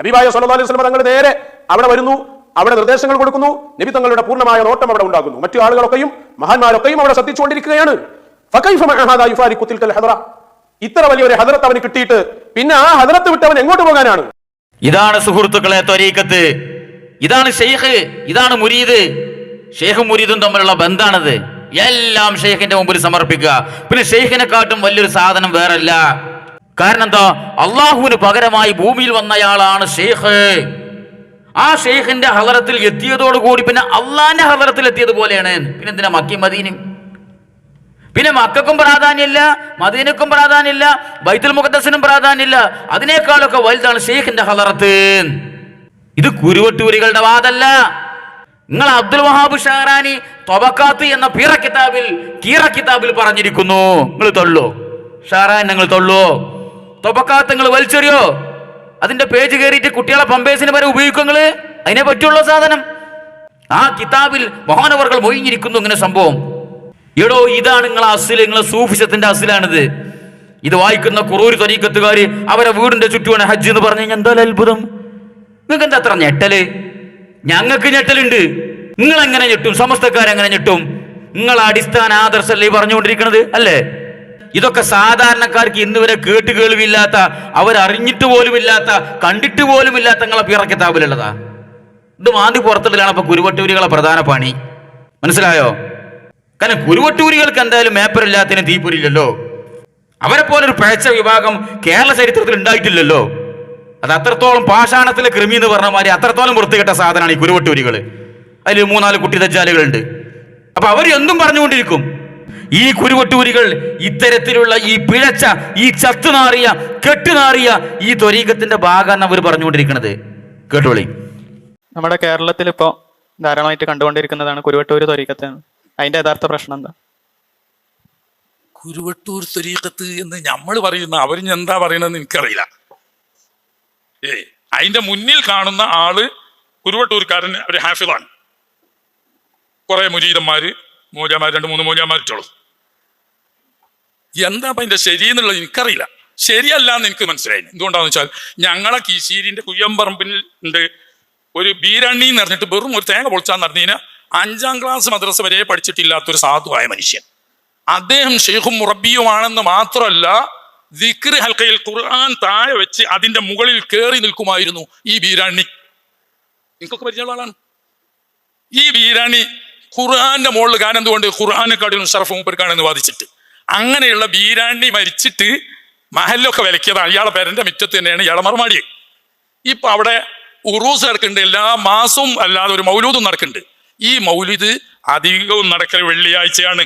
ഹബീബായ സ്വല്ലല്ലാഹു അലൈഹി വസല്ലം തങ്ങൾ നേരെ അവിടെ വരുന്നു, അവിടെ നിർദ്ദേശങ്ങൾ കൊടുക്കുന്നു, നബി തങ്ങളുടെ പൂർണ്ണമായ നോട്ടം അവിടെ ഉണ്ടാകുന്നു. മറ്റു ആളുകളൊക്കെയും മഹാന്മാരൊക്കെയും അവിടെ ശ്രദ്ധിച്ചുകൊണ്ടിരിക്കുകയാണ്. ഇത്ര വലിയൊരു ഹദറത്ത് അവന് കിട്ടിയിട്ട് പിന്നെ ആ ഹദറത്ത് വിട്ട് അവൻ എങ്ങോട്ട് പോകാനാണ്?
ഇതാണ് സുഹൃത്തുക്കളെ ത്വരീഖത്ത്, ഇതാണ് ഷെയ്ഖ്, ഇതാണ് മുരീദ്. ഷെയ്ഖും മുരീദും തമ്മിലുള്ള ബന്ധാണത്. എല്ലാം ഷെയ്ഖിന്റെ മുമ്പിൽ സമർപ്പിക്കുക. പിന്നെ ഷെയ്ഖിനെക്കാട്ടും വലിയൊരു സാധനം വേറല്ല. കാരണം എന്താ? അള്ളാഹുവിന് പകരമായി ഭൂമിയിൽ വന്നയാളാണ് ഷെയ്ഖ്. ആ ഷെയ്ഖിന്റെ ഹദറത്തിൽ എത്തിയതോടുകൂടി പിന്നെ അള്ളാന്റെ ഹദറത്തിൽ എത്തിയതുപോലെയാണ്. പിന്നെ എന്തിനാ മക്കയും മദീനയും? പിന്നെ മക്കൾക്കും പ്രാധാന്യമില്ല, മദീനക്കും പ്രാധാന്യമില്ല, ബൈത്തുൽ മുഖദ്ദസിനും പ്രാധാന്യമില്ല. അതിനേക്കാളൊക്കെ വലുതാണ് ഷെയ്ഖിന്റെ ഹദറത്ത്. ഇത് കുരുവട്ടൂരികളുടെ വാദല്ല. നിങ്ങൾ അബ്ദുൽ വഹാബ് ഷഅറാനി തബഖാത്ത് എന്ന കീറ കിതാബിൽ പറഞ്ഞിരിക്കുന്നു. നിങ്ങൾ തൊള്ളോ ഷഅറാനി, നിങ്ങൾ തൊള്ളോ തബഖാത്ത് നിങ്ങൾ വലിച്ചെറിയോ? അതിന്റെ പേജ് കയറിയിട്ട് കുട്ടികളെ പമ്പേഴ്സിന് വരെ ഉപയോഗിക്കും. നിങ്ങൾ അതിനെ പറ്റുള്ള സാധനം ആ കിതാബിൽ മഹാനവർകൾ മൊഴിഞ്ഞിരിക്കുന്നു. ഇങ്ങനെ സംഭവം എടോ, ഇതാണ് നിങ്ങളെ അസില്, നിങ്ങളെ സൂഫിസത്തിന്റെ അസിലാണിത്. ഇത് വായിക്കുന്ന കുറൂർ ത്വരീഖത്തുകാര് അവരെ വീടിന്റെ ചുറ്റുമാണ് ഹജ്ജ് എന്ന് പറഞ്ഞു കഴിഞ്ഞാൽ എന്തായാലും അത്ഭുതം. നിങ്ങൾക്ക് എന്താ അത്ര ഞെട്ടല്? ഞങ്ങൾക്ക് ഞെട്ടലുണ്ട്. നിങ്ങൾ എങ്ങനെ ഞെട്ടും? സമസ്തക്കാരെങ്ങനെ ഞെട്ടും? നിങ്ങൾ അടിസ്ഥാന ആദർശമല്ലേ ഈ പറഞ്ഞുകൊണ്ടിരിക്കുന്നത്? അല്ലേ? ഇതൊക്കെ സാധാരണക്കാർക്ക് ഇന്ന് വരെ കേട്ട് കേൾവില്ലാത്ത, അവരറിഞ്ഞിട്ട് പോലുമില്ലാത്ത, കണ്ടിട്ട് പോലുമില്ലാത്ത നിങ്ങളെ പിറക്കിത്താബിലുള്ളതാ. ഇത് മാന്തി പുറത്തിടലാണ് അപ്പൊ കുരുവട്ടൂരികളെ പ്രധാന പണി. മനസ്സിലായോ? കാരണം കുരുവട്ടൂരികൾക്ക് എന്തായാലും മേപ്പറില്ലാത്തതിന് തീപ്പൊരില്ലല്ലോ. അവരെ പോലൊരു പിഴച്ച വിഭാഗം കേരള ചരിത്രത്തിൽ ഉണ്ടായിട്ടില്ലല്ലോ. അത് അത്രത്തോളം പാഷാണത്തിലെ കൃമി എന്ന് പറഞ്ഞ മാതിരി അത്രത്തോളം വൃത്തികെട്ട സാധനമാണ് ഈ കുരുവട്ടൂരികൾ. അതിൽ 3-4 കുട്ടി ദജ്ജാലുകളുണ്ട്. അപ്പൊ അവർ എന്തും പറഞ്ഞുകൊണ്ടിരിക്കും. ഈ കുരുവട്ടൂരികൾ ഇത്തരത്തിലുള്ള ഈ പിഴച്ച, ഈ ചത്തുനാറിയ, കെട്ടുനാറിയ ഈ ത്വരീഖത്തിന്റെ ഭാഗമാണ് അവർ പറഞ്ഞുകൊണ്ടിരിക്കുന്നത്. കേട്ടോളി.
നമ്മുടെ കേരളത്തിൽ ഇപ്പോൾ ധാരാളമായിട്ട് കണ്ടുകൊണ്ടിരിക്കുന്നതാണ് കുരുവട്ടൂർ ത്വരീഖത്ത്. അതിന്റെ യഥാർത്ഥ പ്രശ്നം എന്താ?
കുരുവട്ടൂർ ത്വരീഖത്ത് എന്ന് നമ്മൾ പറയുന്ന അവരിന് എന്താ പറയണെന്ന് എനിക്കറിയില്ല. അതിന്റെ മുന്നിൽ കാണുന്ന ആള് കുരുവട്ടൂർക്കാരൻ, ഒരു ഹാഫിളാണ്. കുറെ മുരീദന്മാര്, മൂല്യമാർ, 2-3 മൂല്യമാരിട്ടുള്ളൂ. എന്താ അപ്പൊ അതിന്റെ ശരി എന്നുള്ളത് എനിക്കറിയില്ല. ശരിയല്ല എന്ന് എനിക്ക് മനസ്സിലായി. എന്തുകൊണ്ടാന്ന് വെച്ചാൽ ഞങ്ങളെ കീശീരിന്റെ കുയ്യമ്പറമ്പിൽ ഉണ്ട് ഒരു ബീരണ്ണി എന്ന് പറഞ്ഞിട്ട് വെറും ഒരു തേങ്ങ പൊളിച്ചാന്ന് പറഞ്ഞു കഴിഞ്ഞാൽ 5ാം ക്ലാസ് മദ്രസ വരെ പഠിച്ചിട്ടില്ലാത്തൊരു സാധുവായ മനുഷ്യൻ. അദ്ദേഹം ഷെയ്ഖും മുറബിയുമാണെന്ന് മാത്രമല്ല, ദിക്ർ ഹൽക്കയിൽ ഖുർആൻ താഴെ വെച്ച് അതിന്റെ മുകളിൽ കയറി നിൽക്കുമായിരുന്നു ഈ ബീരാണി. നിങ്ങൾക്കൊക്കെ പരിചയമുള്ള ആളാണ് ഈ ബീരാണി. ഖുർആന്റെ മുകളിൽ കാരണം എന്തുകൊണ്ട് ഖുർആനെക്കാട്ടിലും ഷറഫ് മൂപ്പർക്കാണെന്ന് വാദിച്ചിട്ട് അങ്ങനെയുള്ള ബീരാണി മരിച്ചിട്ട് മഹലൊക്കെ വിലക്കിയതാണ്. ഇയാളെ പേരന്റെ മുറ്റത്ത് തന്നെയാണ് ഇയാളെ മറുമാടി. ഇപ്പൊ അവിടെ ഉറൂസ് നടക്കുന്നുണ്ട്, എല്ലാ മാസവും അല്ലാതെ ഒരു മൗലൂദും നടക്കുന്നുണ്ട്. ഈ മൗലിദ് അധികവും നടക്കൽ വെള്ളിയാഴ്ചയാണ്.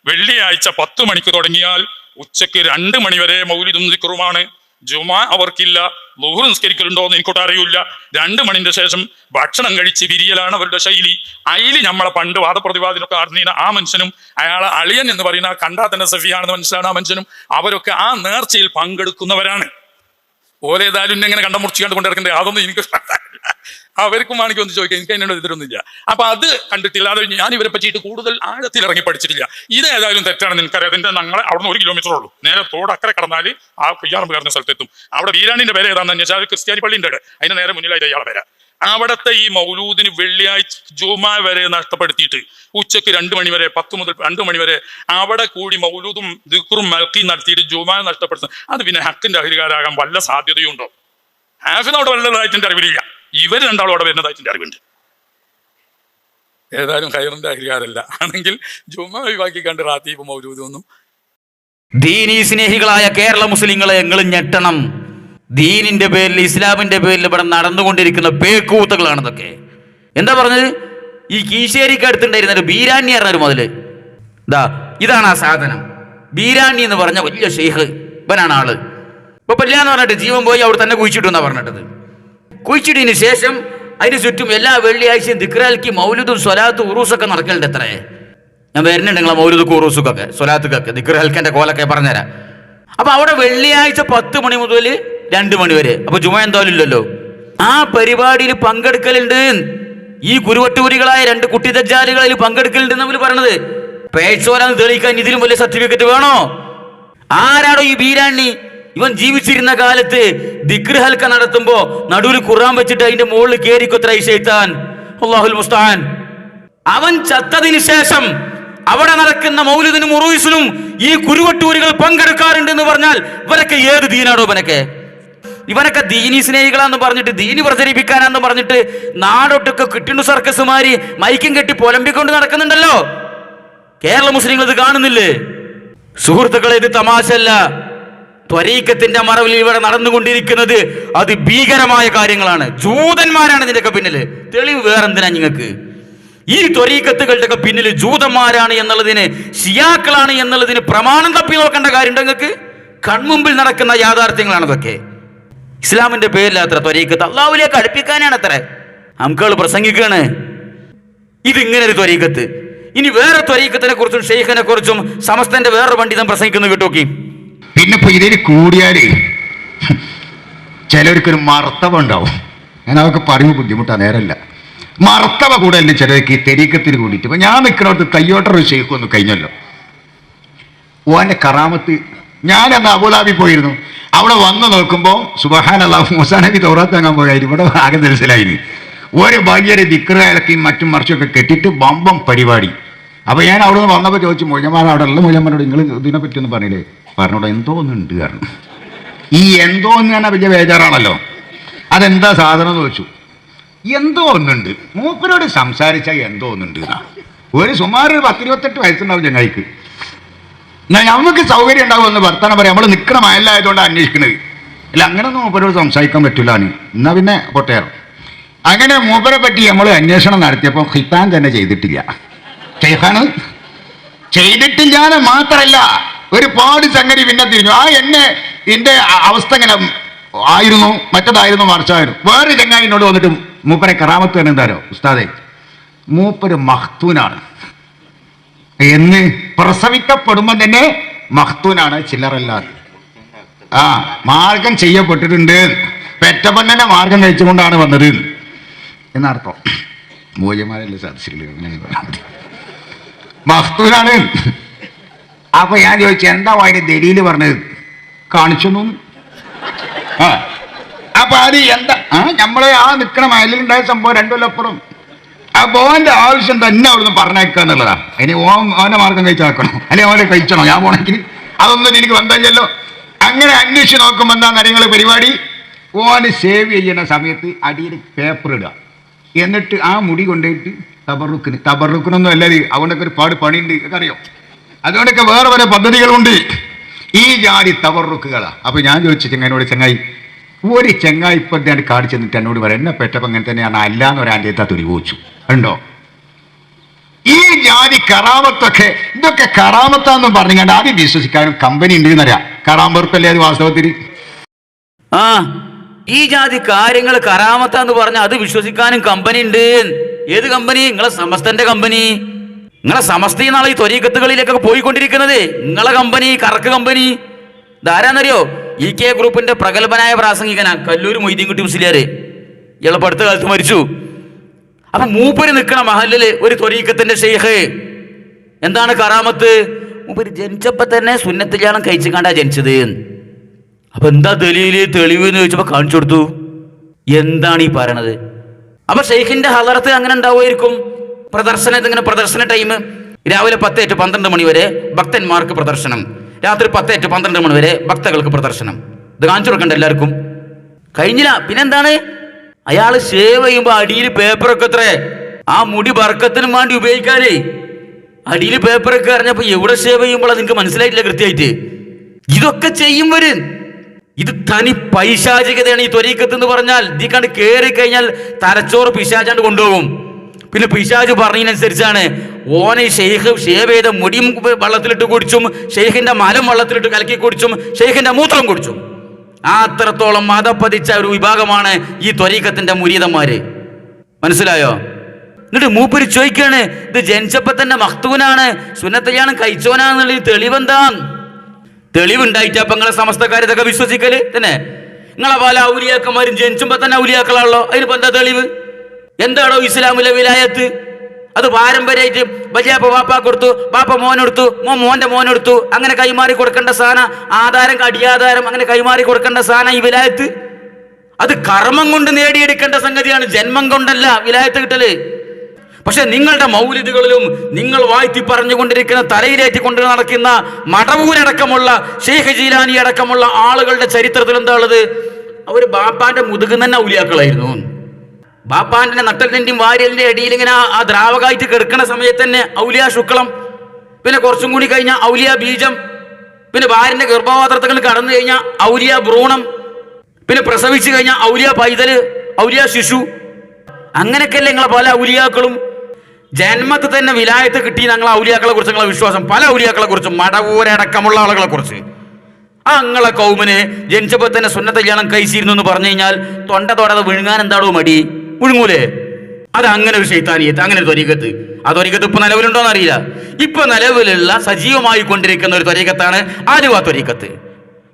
വെള്ളിയാഴ്ച 10 മണിക്ക് തുടങ്ങിയാൽ ഉച്ചക്ക് 2 മണി വരെ മൗലിദും ദിക്റുമാണ്. ജുമാ അവർക്കില്ല. ളുഹ്ർ നിസ്കരിക്കലുണ്ടോ എന്ന് എനിക്കോട്ട് അറിയില്ല. 2 മണിന്റെ ശേഷം ഭക്ഷണം കഴിച്ച് വിരിയലാണ് അവരുടെ ശൈലി. അതില് നമ്മളെ പണ്ട് വാദപ്രതിവാദിനൊക്കെ അറിഞ്ഞ ആ മനുഷ്യനും അയാളെ അളിയൻ എന്ന് പറയുന്ന കണ്ടാ തന്നെ സഫിയാണെന്ന് മനസ്സിലാണ് ആ മനുഷ്യനും, അവരൊക്കെ ആ നേർച്ചയിൽ പങ്കെടുക്കുന്നവരാണ്. ഓലേതായാലും എങ്ങനെ കണ്ടമുറിച്ച് കണ്ട് കൊണ്ടിരിക്കണ്ടേ അതൊന്നും എനിക്ക് അവർക്കും വേണമെങ്കിൽ ഒന്ന് ചോദിക്കാം. എനിക്ക് അതിനോട് എതിരൊന്നുമില്ല. അപ്പൊ അത് കണ്ടിട്ടില്ല. അത് ഞാൻ ഇവരെ പറ്റിയിട്ട് കൂടുതൽ ആഴത്തിൽ ഇറങ്ങി പഠിച്ചിട്ടില്ല. ഇതേതായാലും തെറ്റാണെന്ന് എനിക്കറിയാം. അതിന്റെ ഞങ്ങളെ അവിടെ നിന്ന് 1 കിലോമീറ്റർ ഉള്ളൂ. നേരെ തോട് അക്കരെ കടന്നാൽ ആ കുയ്യാറമ്പ് കയറുന്ന സ്ഥലത്തെത്തും. അവിടെ വീരാണിന്റെ പേര് ഏതാണെന്ന് വെച്ചാൽ ക്രിസ്ത്യാനി പള്ളിന്റെ അതിന്റെ നേരെ മുന്നിലായിട്ട് അയാളെ പേര. അവിടുത്തെ ഈ മൗലൂദിന് വെള്ളിയാഴ്ച ജുമാ വരെ നഷ്ടപ്പെടുത്തിയിട്ട് ഉച്ചക്ക് 2 മണി വരെ 10 മുതൽ 2 മണി വരെ അവിടെ കൂടി മൗലൂദും ദിക്റും മൽക്കി നടത്തിയിട്ട് ജുമാ നഷ്ടപ്പെടുത്തുന്നത്, അത് പിന്നെ ഹക്കിന്റെ അഹരികാരാകാൻ വല്ല സാധ്യതയുണ്ടോ? ഹാഫിന് അവിടെ വല്ലതായിട്ട് അറിവില്ല. ഇവർ 2 അവിടെ വരുന്നതായിട്ട് അറിവുണ്ട്. ഏതായാലും ഖൈറിന്റെ അഹരികാരല്ല ആണെങ്കിൽ ജുമാ ഒഴിവാക്കി കണ്ട് റാത്തീബ് മൗലൂദൊന്നും.
ദീനീ സ്നേഹികളായ കേരള മുസ്ലിങ്ങളെ നിങ്ങൾ ഞെട്ടണം. ദീനിന്റെ പേരിൽ, ഇസ്ലാമിന്റെ പേരിൽ ഇവിടെ നടന്നുകൊണ്ടിരിക്കുന്ന പേക്കൂത്തുകളാണ് ഇതൊക്കെ. എന്താ പറഞ്ഞത്? ഈ കീശേരിക്ക് അടുത്തുണ്ടായിരുന്ന ഒരു ബീരാണി പറഞ്ഞൊരു മുതല് ഇതാണ് ആ സാധനം. ബീരാണി എന്ന് പറഞ്ഞ വലിയ ഷെയ്ഖ്, ഇവനാണ് ആള്. ഇപ്പൊ പല്ലാന്ന് പറഞ്ഞിട്ട് ജീവൻ പോയി അവിടെ തന്നെ കുഴിച്ചിട്ടു എന്നാ പറഞ്ഞിട്ടത്. കുഴിച്ചിട്ടതിന് ശേഷം അതിന് ചുറ്റും എല്ലാ വെള്ളിയാഴ്ചയും ദിക്റാൽക്ക് മൗലിദും സ്വലാത്തും ഉറൂസൊക്കെ നടക്കലുണ്ട്. എത്രേ ഞാൻ വരുന്നുണ്ട് നിങ്ങളെ മൗലിദുക്കും ഉറൂസുക്കൊക്കെ സ്വലാത്തുക്കൊക്കെ ദിക്റാൽക്കന്റെ കോലൊക്കെ പറഞ്ഞുതരാം. അപ്പൊ അവിടെ വെള്ളിയാഴ്ച 10 മണി മുതൽ 2 മണി വരെ. അപ്പൊ ജുമ എന്തായാലും ഇല്ലല്ലോ. ആ പരിപാടിയിൽ പങ്കെടുക്കലുണ്ട്. ഈ കുരുവട്ടൂരികളായ 2 കുട്ടി ദജ്ജാലുകളിൽ പങ്കെടുക്കലുണ്ടെന്ന് അവർ പറഞ്ഞത്. പേഴ്സോലാന്ന് തെളിയിക്കാൻ ഇതിലും വലിയ സർട്ടിഫിക്കറ്റ് വേണോ? ആരാടോ ഈ ബീരാണി? ഇവൻ ജീവിച്ചിരുന്ന കാലത്ത് ദിക്ർ ഹൽക്ക നടത്തുമ്പോ നടുവിൽ ഖുർആൻ വെച്ചിട്ട് അതിന്റെ മുകളിൽ കേറിക്കൊത്ര ശൈത്താൻ. അല്ലാഹുൽ മുസ്തആൻ. അവൻ ചത്തതിന് ശേഷം അവിടെ നടക്കുന്ന മൗലിദിനും ഉറൂസിനും ഈ കുരുവട്ടൂരികൾ പങ്കെടുക്കാറുണ്ട് എന്ന് പറഞ്ഞാൽ ഇവരൊക്കെ ഏത് ദീനാണോ? ഇവനൊക്കെ ദീനി സ്നേഹികളാന്ന് പറഞ്ഞിട്ട്, ദീനി പ്രചരിപ്പിക്കാനാന്ന് പറഞ്ഞിട്ട് നാടൊട്ടൊക്കെ കിട്ടുന്നു സർക്കസുമാരി മൈക്കും കെട്ടി പൊലമ്പിക്കൊണ്ട് നടക്കുന്നുണ്ടല്ലോ. കേരള മുസ്ലിങ്ങൾ ഇത് കാണുന്നില്ലേ? സുഹൃത്തുക്കളെ, ഇത് തമാശല്ല. ത്വരീഖത്തിന്റെ മറവിൽ ഇവിടെ നടന്നുകൊണ്ടിരിക്കുന്നത് അത് ഭീകരമായ കാര്യങ്ങളാണ്. ജൂതന്മാരാണ് ഇതിന്റെയൊക്കെ പിന്നില്. തെളിവ് വേറെന്തിനാ നിങ്ങൾക്ക്? ഈ ത്വരീഖത്തുകളുടെ ഒക്കെ പിന്നിൽ ജൂതന്മാരാണ് എന്നുള്ളതിന്, ഷിയാക്കളാണ് എന്നുള്ളതിന് പ്രമാണം തപ്പി നോക്കേണ്ട കാര്യമുണ്ട് നിങ്ങൾക്ക്? കൺമുമ്പിൽ നടക്കുന്ന യാഥാർത്ഥ്യങ്ങളാണ് ഇതൊക്കെ. ഇസ്ലാമിന്റെ പേരിലത്ര ത്വരീഖത്ത് അള്ളാഹുവിലേക്ക് അടുപ്പിക്കാനാണ് അത്ര അംകൾ പ്രസംഗിക്കാണ്. ഇതിങ്ങനെ ഒരു ത്വരീഖത്ത്. ഇനി വേറെ ത്വരീഖത്തിനെ കുറിച്ചും ഷെയ്ഖിനെ കുറിച്ചും സമസ്തന്റെ വേറൊരു പണ്ഡിതൻ പ്രസംഗിക്കുന്നു കേട്ടോക്കി.
പിന്നെ ഇപ്പൊ ഇതിൽ കൂടിയാല് ചിലർക്കൊരു മർത്തവ ഉണ്ടാവും. ഞാൻ അതൊക്കെ പറയുമ്പോൾ ബുദ്ധിമുട്ടാണ്, നേരല്ല. മർത്തവ കൂടല്ലേ ചിലർക്ക് ഈ തെരീക്കത്തിന് കൂടിയിട്ട്. ഇപ്പൊ ഞാൻ നിൽക്കണോട്ട് കയ്യോട്ടൊരു ഷെയ്ഖ് ഒന്ന് കഴിഞ്ഞല്ലോ. ഓന്റെ കറാമത്ത്. ഞാനന്ന് അബുദാബി പോയിരുന്നു. അവിടെ വന്ന് നോക്കുമ്പോൾ സുബ്ഹാനല്ലാഹ്, മൂസാ നബി തൗറാത്ത് വാങ്ങാൻ പോയായിരുന്നു. ഇവിടെ ആകെ മനസ്സിലായിന് ഒരു വലിയൊരു ദിക്റയിലൊക്കെയും മറ്റും മറിച്ചൊക്കെ കെട്ടിയിട്ട് ബമ്പം പരിപാടി. അപ്പൊ ഞാൻ അവിടെ നിന്ന് വന്നപ്പോൾ ചോദിച്ചു, മൂലന്മാർ അവിടെ ഉള്ള മൂലന്മാരോട് നിങ്ങൾ ഇതിനെ പറ്റി ഒന്ന് പറഞ്ഞില്ലേ? പറഞ്ഞോടോ എന്തോ ഒന്നുണ്ട് കാരണം. ഈ എന്തോ എന്ന് തന്നെ വലിയ ബേജാറാണല്ലോ. അതെന്താ സാധനം എന്ന് ചോദിച്ചു. എന്തോ ഒന്നുണ്ട്, മൂപ്പരോട് സംസാരിച്ചാൽ എന്തോ ഒന്നുണ്ട് എന്നാ. ഒരു സുമാർ 10-28 വയസ്സുണ്ടാവും ചങ്ങായിക്ക്. എന്നാൽ നമുക്ക് സൗകര്യം ഉണ്ടാവുമെന്ന് വർത്താനം പറയാം. നമ്മൾ നിൽക്കണ മയലായതുകൊണ്ട് അന്വേഷിക്കണത്. അല്ല, അങ്ങനെയൊന്നും മൂപ്പരോട് സംസാരിക്കാൻ പറ്റില്ല. എന്നാ പിന്നെ പൊട്ടേറും. അങ്ങനെ മൂപ്പരെ പറ്റി നമ്മൾ അന്വേഷണം നടത്തിയപ്പോൾ ഹിത്താൻ തന്നെ ചെയ്തിട്ടില്ല. ഷെയ്ഖാണ് ചെയ്തിട്ടില്ലാന്ന് മാത്രമല്ല, ഒരുപാട് സംഗതി പിന്നെ തിരിഞ്ഞു. എന്റെ അവസ്ഥ ഇങ്ങനെ ആയിരുന്നു, മറ്റതായിരുന്നു, മറിച്ചായിരുന്നു. വേറെ ചങ്ങായി എന്നോട് വന്നിട്ട് മൂപ്പരെ കറാമത്ത് തന്നെ എന്താരോ ഉസ്താദെ, മൂപ്പര് മഖ്തൂനാണ് എന്ന് പ്രസവിക്കപ്പെടുമ്പോൾ തന്നെ മഖ്തൂനാണ്, ചില്ലറല്ല. മാർഗം ചെയ്യപ്പെട്ടിട്ടുണ്ട്, പെറ്റപ്പൻ തന്നെ മാർഗം കഴിച്ചുകൊണ്ടാണ് വന്നത് എന്നർത്ഥം. മൂല്യമാരല്ലേ സദസ്സിൽ മഖ്തൂനാണ്. അപ്പൊ ഞാൻ ചോദിച്ചു, എന്താ അതിന്റെ ദലീല് പറഞ്ഞത്? കാണിച്ചു. അപ്പൊ അത് എന്താ, നമ്മളെ നിൽക്കണ മയലിലുണ്ടായ സംഭവം 2 കൊല്ലപ്പുറം. അപ്പൊ ഓന്റെ ആവശ്യം തന്നെ അവിടുന്ന് പറഞ്ഞേക്കുക എന്നുള്ളതാ. ഇനി ഓന്റെ മാർഗം കഴിച്ചാക്കണം, അല്ലെങ്കിൽ ഓനെ കഴിച്ചണോ ഞാൻ പോണെങ്കിൽ? അതൊന്നും എനിക്ക് ബന്ധമില്ലല്ലോ. അങ്ങനെ അന്വേഷിച്ച് നോക്കുമ്പോൾ എന്താ കാര്യങ്ങൾ പരിപാടി? ഓന് സേവ് ചെയ്യുന്ന സമയത്ത് അടിയിൽ പേപ്പർ ഇടുക, എന്നിട്ട് ആ മുടി കൊണ്ടുപോയിട്ട് തബറുക്കിനൊന്നും അല്ലത്. അതുകൊണ്ടൊക്കെ ഒരുപാട് പണിയുണ്ട്, ഒക്കെ അറിയോ. അതുകൊണ്ടൊക്കെ വേറെ പല പദ്ധതികളുണ്ട്. ഈ ജാതി തബറുക്കുകളാ. അപ്പൊ ഞാൻ ചോദിച്ചു ചെങ്ങായിനോട്, ചങ്ങായി ഒരു ചങ്ങായി ഇപ്പൊ ഞാൻ കാണിച്ചു തന്നിട്ട് എന്നോട് പറയാം, എന്നെ പെട്ടപ്പോൾ അങ്ങനെ തന്നെയാണ് അല്ലാന്ന് ഒരാൻ്റെ തുരി ചോദിച്ചു ഉണ്ടോ? ഈ ജാതി കറാമത്തൊക്കെ, ഇതൊക്കെ കറാമത്താന്നും പറഞ്ഞുകൊണ്ട് ആദ്യം വിശ്വസിക്കാനും കമ്പനി ഉണ്ട് എന്നറിയാം. കറാമ്പറുപ്പല്ലേ അത് വാസ്തവത്തിൽ?
ഈ ജാതി കാര്യങ്ങൾ കറാമത്താന്ന് പറഞ്ഞാൽ അത് വിശ്വസിക്കാനും കമ്പനി ഉണ്ട്. ഏത് കമ്പനി? നിങ്ങളെ സമസ്തന്റെ കമ്പനി. നിങ്ങളെ സമസ്തയിൽ നാളെ ഈ ത്വരീഖത്തുകളിലേക്കൊക്കെ പോയിക്കൊണ്ടിരിക്കുന്നത് നിങ്ങളെ കമ്പനി, കറക്ക് കമ്പനി. ഇതാരാന്നറിയോ? EK ഗ്രൂപ്പിന്റെ പ്രഗത്ഭനായ പ്രാസംഗികനാ കല്ലൂർ മൊയ്തീൻകുട്ടി മുസ്ലിയാർ. ഇയാളെ അടുത്ത കാലത്ത് മരിച്ചു. അപ്പൊ മൂപ്പര് നിൽക്കണ മഹലില് ഒരു ത്വരീഖത്തിന്റെ ഷെയ്ഖ്. എന്താണ് കറാമത്ത്? മൂപ്പര് ജനിച്ചപ്പോ തന്നെ സുന്നത്ത് കല്യാണം കഴിച്ചു കണ്ടാ ജനിച്ചത്. അപ്പൊ എന്താ ദലീല്, തെളിവ് എന്ന് ചോദിച്ചപ്പോ കാണിച്ചു കൊടുത്തു. എന്താണ് ഈ പറയണത്? അപ്പൊ ഷെയ്ഖിന്റെ ഹളറത്ത് അങ്ങനെ ഉണ്ടാവുമായിരിക്കും. ഇങ്ങനെ പ്രദർശന ടൈം രാവിലെ 10 to 12 മണി വരെ ഭക്തന്മാർക്ക് പ്രദർശനം, രാത്രി 10 to 12 മണി വരെ ഭക്തകൾക്ക് പ്രദർശനം. ഇത് കാണിച്ചു കൊടുക്കണ്ട എല്ലാവർക്കും? കഴിഞ്ഞില്ല. പിന്നെന്താണ്? അയാൾ ഷേവ് ചെയ്യുമ്പോ അടിയിൽ പേപ്പറൊക്കെ എത്രേ, ആ മുടി ബർക്കത്തിനും വേണ്ടി ഉപയോഗിക്കാനേ അടിയിൽ പേപ്പറൊക്കെ അറിഞ്ഞപ്പോ എവിടെ ഷേവ് ചെയ്യുമ്പോൾ നിങ്ങൾക്ക് മനസ്സിലായിട്ടില്ല കൃത്യമായിട്ട്. ഇതൊക്കെ ചെയ്യുമ്പോര് ഇത് തനി പൈശാചികതയാണ് ഈ ത്വരീഖത്ത് എന്ന് പറഞ്ഞാൽ. ഇതിൽ കണ്ട് കയറി കഴിഞ്ഞാൽ തലച്ചോറ് പിശാചാണ്ട് കൊണ്ടുപോകും. പിന്നെ പിശാച് പറഞ്ഞതിനനുസരിച്ചാണ് ഓനെ ഷെയ്ഖ് ഷേവ് ചെയ്ത മുടിയും വെള്ളത്തിലിട്ട് കുടിച്ചും, ഷെയ്ഖിന്റെ മലം വെള്ളത്തിലിട്ട് കലക്കി കുടിച്ചും, ഷെയ്ഖിന്റെ മൂത്രം കുടിച്ചും. അത്രത്തോളം മതപ്പതിച്ച ഒരു വിഭാഗമാണ് ഈ ത്വരീഖത്തിന്റെ മുരീദന്മാര്. മനസ്സിലായോ? എന്നിട്ട് മൂപ്പര് ചോദിക്കാണ്, ഇത് ജനിച്ചപ്പോ തന്നെ മഖ്തൂനാണ്, സുന്നത്ത് കല്യാണം കഴിച്ചോനാന്നുള്ള തെളിവെന്താ? തെളിവുണ്ടായിട്ട് അപ്പൊ നിങ്ങളെ സമസ്തക്കാർ ഇതൊക്കെ വിശ്വസിക്കല് തന്നെ? നിങ്ങളെ പല ഔലിയാക്കന്മാരും ജനിച്ചുമ്പോ തന്നെ ഔലിയാക്കളാണല്ലോ. അതിനിപ്പോ എന്താ തെളിവ്? എന്താണോ ഇസ്ലാമിലെ വിലായത്ത്? അത് പാരമ്പര്യമായിട്ട് വലിയാപ്പ വാപ്പ കൊടുത്തു, ബാപ്പ മോനെടുത്തു, മോന്റെ മോനെടുത്തു, അങ്ങനെ കൈമാറി കൊടുക്കേണ്ട സാധനം, ആധാരം അടിയാധാരം അങ്ങനെ കൈമാറി കൊടുക്കേണ്ട സാധനം ഈ വിലായത്ത്. അത് കർമ്മം കൊണ്ട് നേടിയെടുക്കേണ്ട സംഗതിയാണ്, ജന്മം കൊണ്ടല്ല വിലായത്ത് കിട്ടല്. പക്ഷെ നിങ്ങളുടെ മൗലിദുകളിലും നിങ്ങൾ വാഴ്ത്തി പറഞ്ഞുകൊണ്ടിരിക്കുന്ന, തലയിലേറ്റി കൊണ്ട് നടക്കുന്ന മടവൂരടക്കമുള്ള ഷെയ്ഖ് ജീലാനി അടക്കമുള്ള ആളുകളുടെ ചരിത്രത്തിൽ എന്താ ഉള്ളത്? അവർ ബാപ്പാന്റെ മുതുക് തന്നെ ഔലിയാക്കളായിരുന്നു. ബാപ്പാന്റെ നട്ടലിന്റെയും വാര്യലിന്റെ അടിയിൽ ഇങ്ങനെ ആ ദ്രാവകമായിട്ട് കിടക്കുന്ന സമയത്ത് തന്നെ ഔലിയ ശുക്ലം, പിന്നെ കുറച്ചും കൂടി കഴിഞ്ഞാൽ ഔലിയ ബീജം, പിന്നെ ഭാര്യന്റെ ഗർഭപാത്രത്തിൽ കടന്നു കഴിഞ്ഞാൽ ഔലിയ ഭ്രൂണം, പിന്നെ പ്രസവിച്ചു കഴിഞ്ഞാൽ ഔലിയ പൈതല്, ഔലിയ ശിശു. അങ്ങനെയൊക്കെയല്ലേ നിങ്ങളെ പല ഔലിയാക്കളും. ജന്മത്തിൽ തന്നെ വിലായത്ത് കിട്ടി ഞങ്ങളെ ഔലിയാക്കളെ കുറിച്ച് നിങ്ങളെ വിശ്വാസം, പല ഔലിയാക്കളെ കുറിച്ചും, മടവൂരടക്കമുള്ള ആളുകളെ കുറിച്ച്. നിങ്ങളെ കൗമിന് ജനിച്ചപ്പോ തന്നെ സുന്നത്ത് കല്യാണം കഴിച്ചിരുന്നു എന്ന് പറഞ്ഞു കഴിഞ്ഞാൽ തൊണ്ട തൊടാതെ വിഴുങ്ങാൻ എന്താണോ മടി? വിഴുങ്ങൂലേ? അത് അങ്ങനെ ഒരു ശൈത്താനിയത്ത്, അങ്ങനെ ഒരു ത്വരീഖത്ത്. ആ ത്വരീഖത്ത് ഇപ്പൊ നിലവിലുണ്ടോന്ന് അറിയില്ല. ഇപ്പൊ നിലവിലുള്ള സജീവമായി കൊണ്ടിരിക്കുന്ന ഒരു ത്വരീഖത്താണ് ആലുവ ത്വരീഖത്ത്.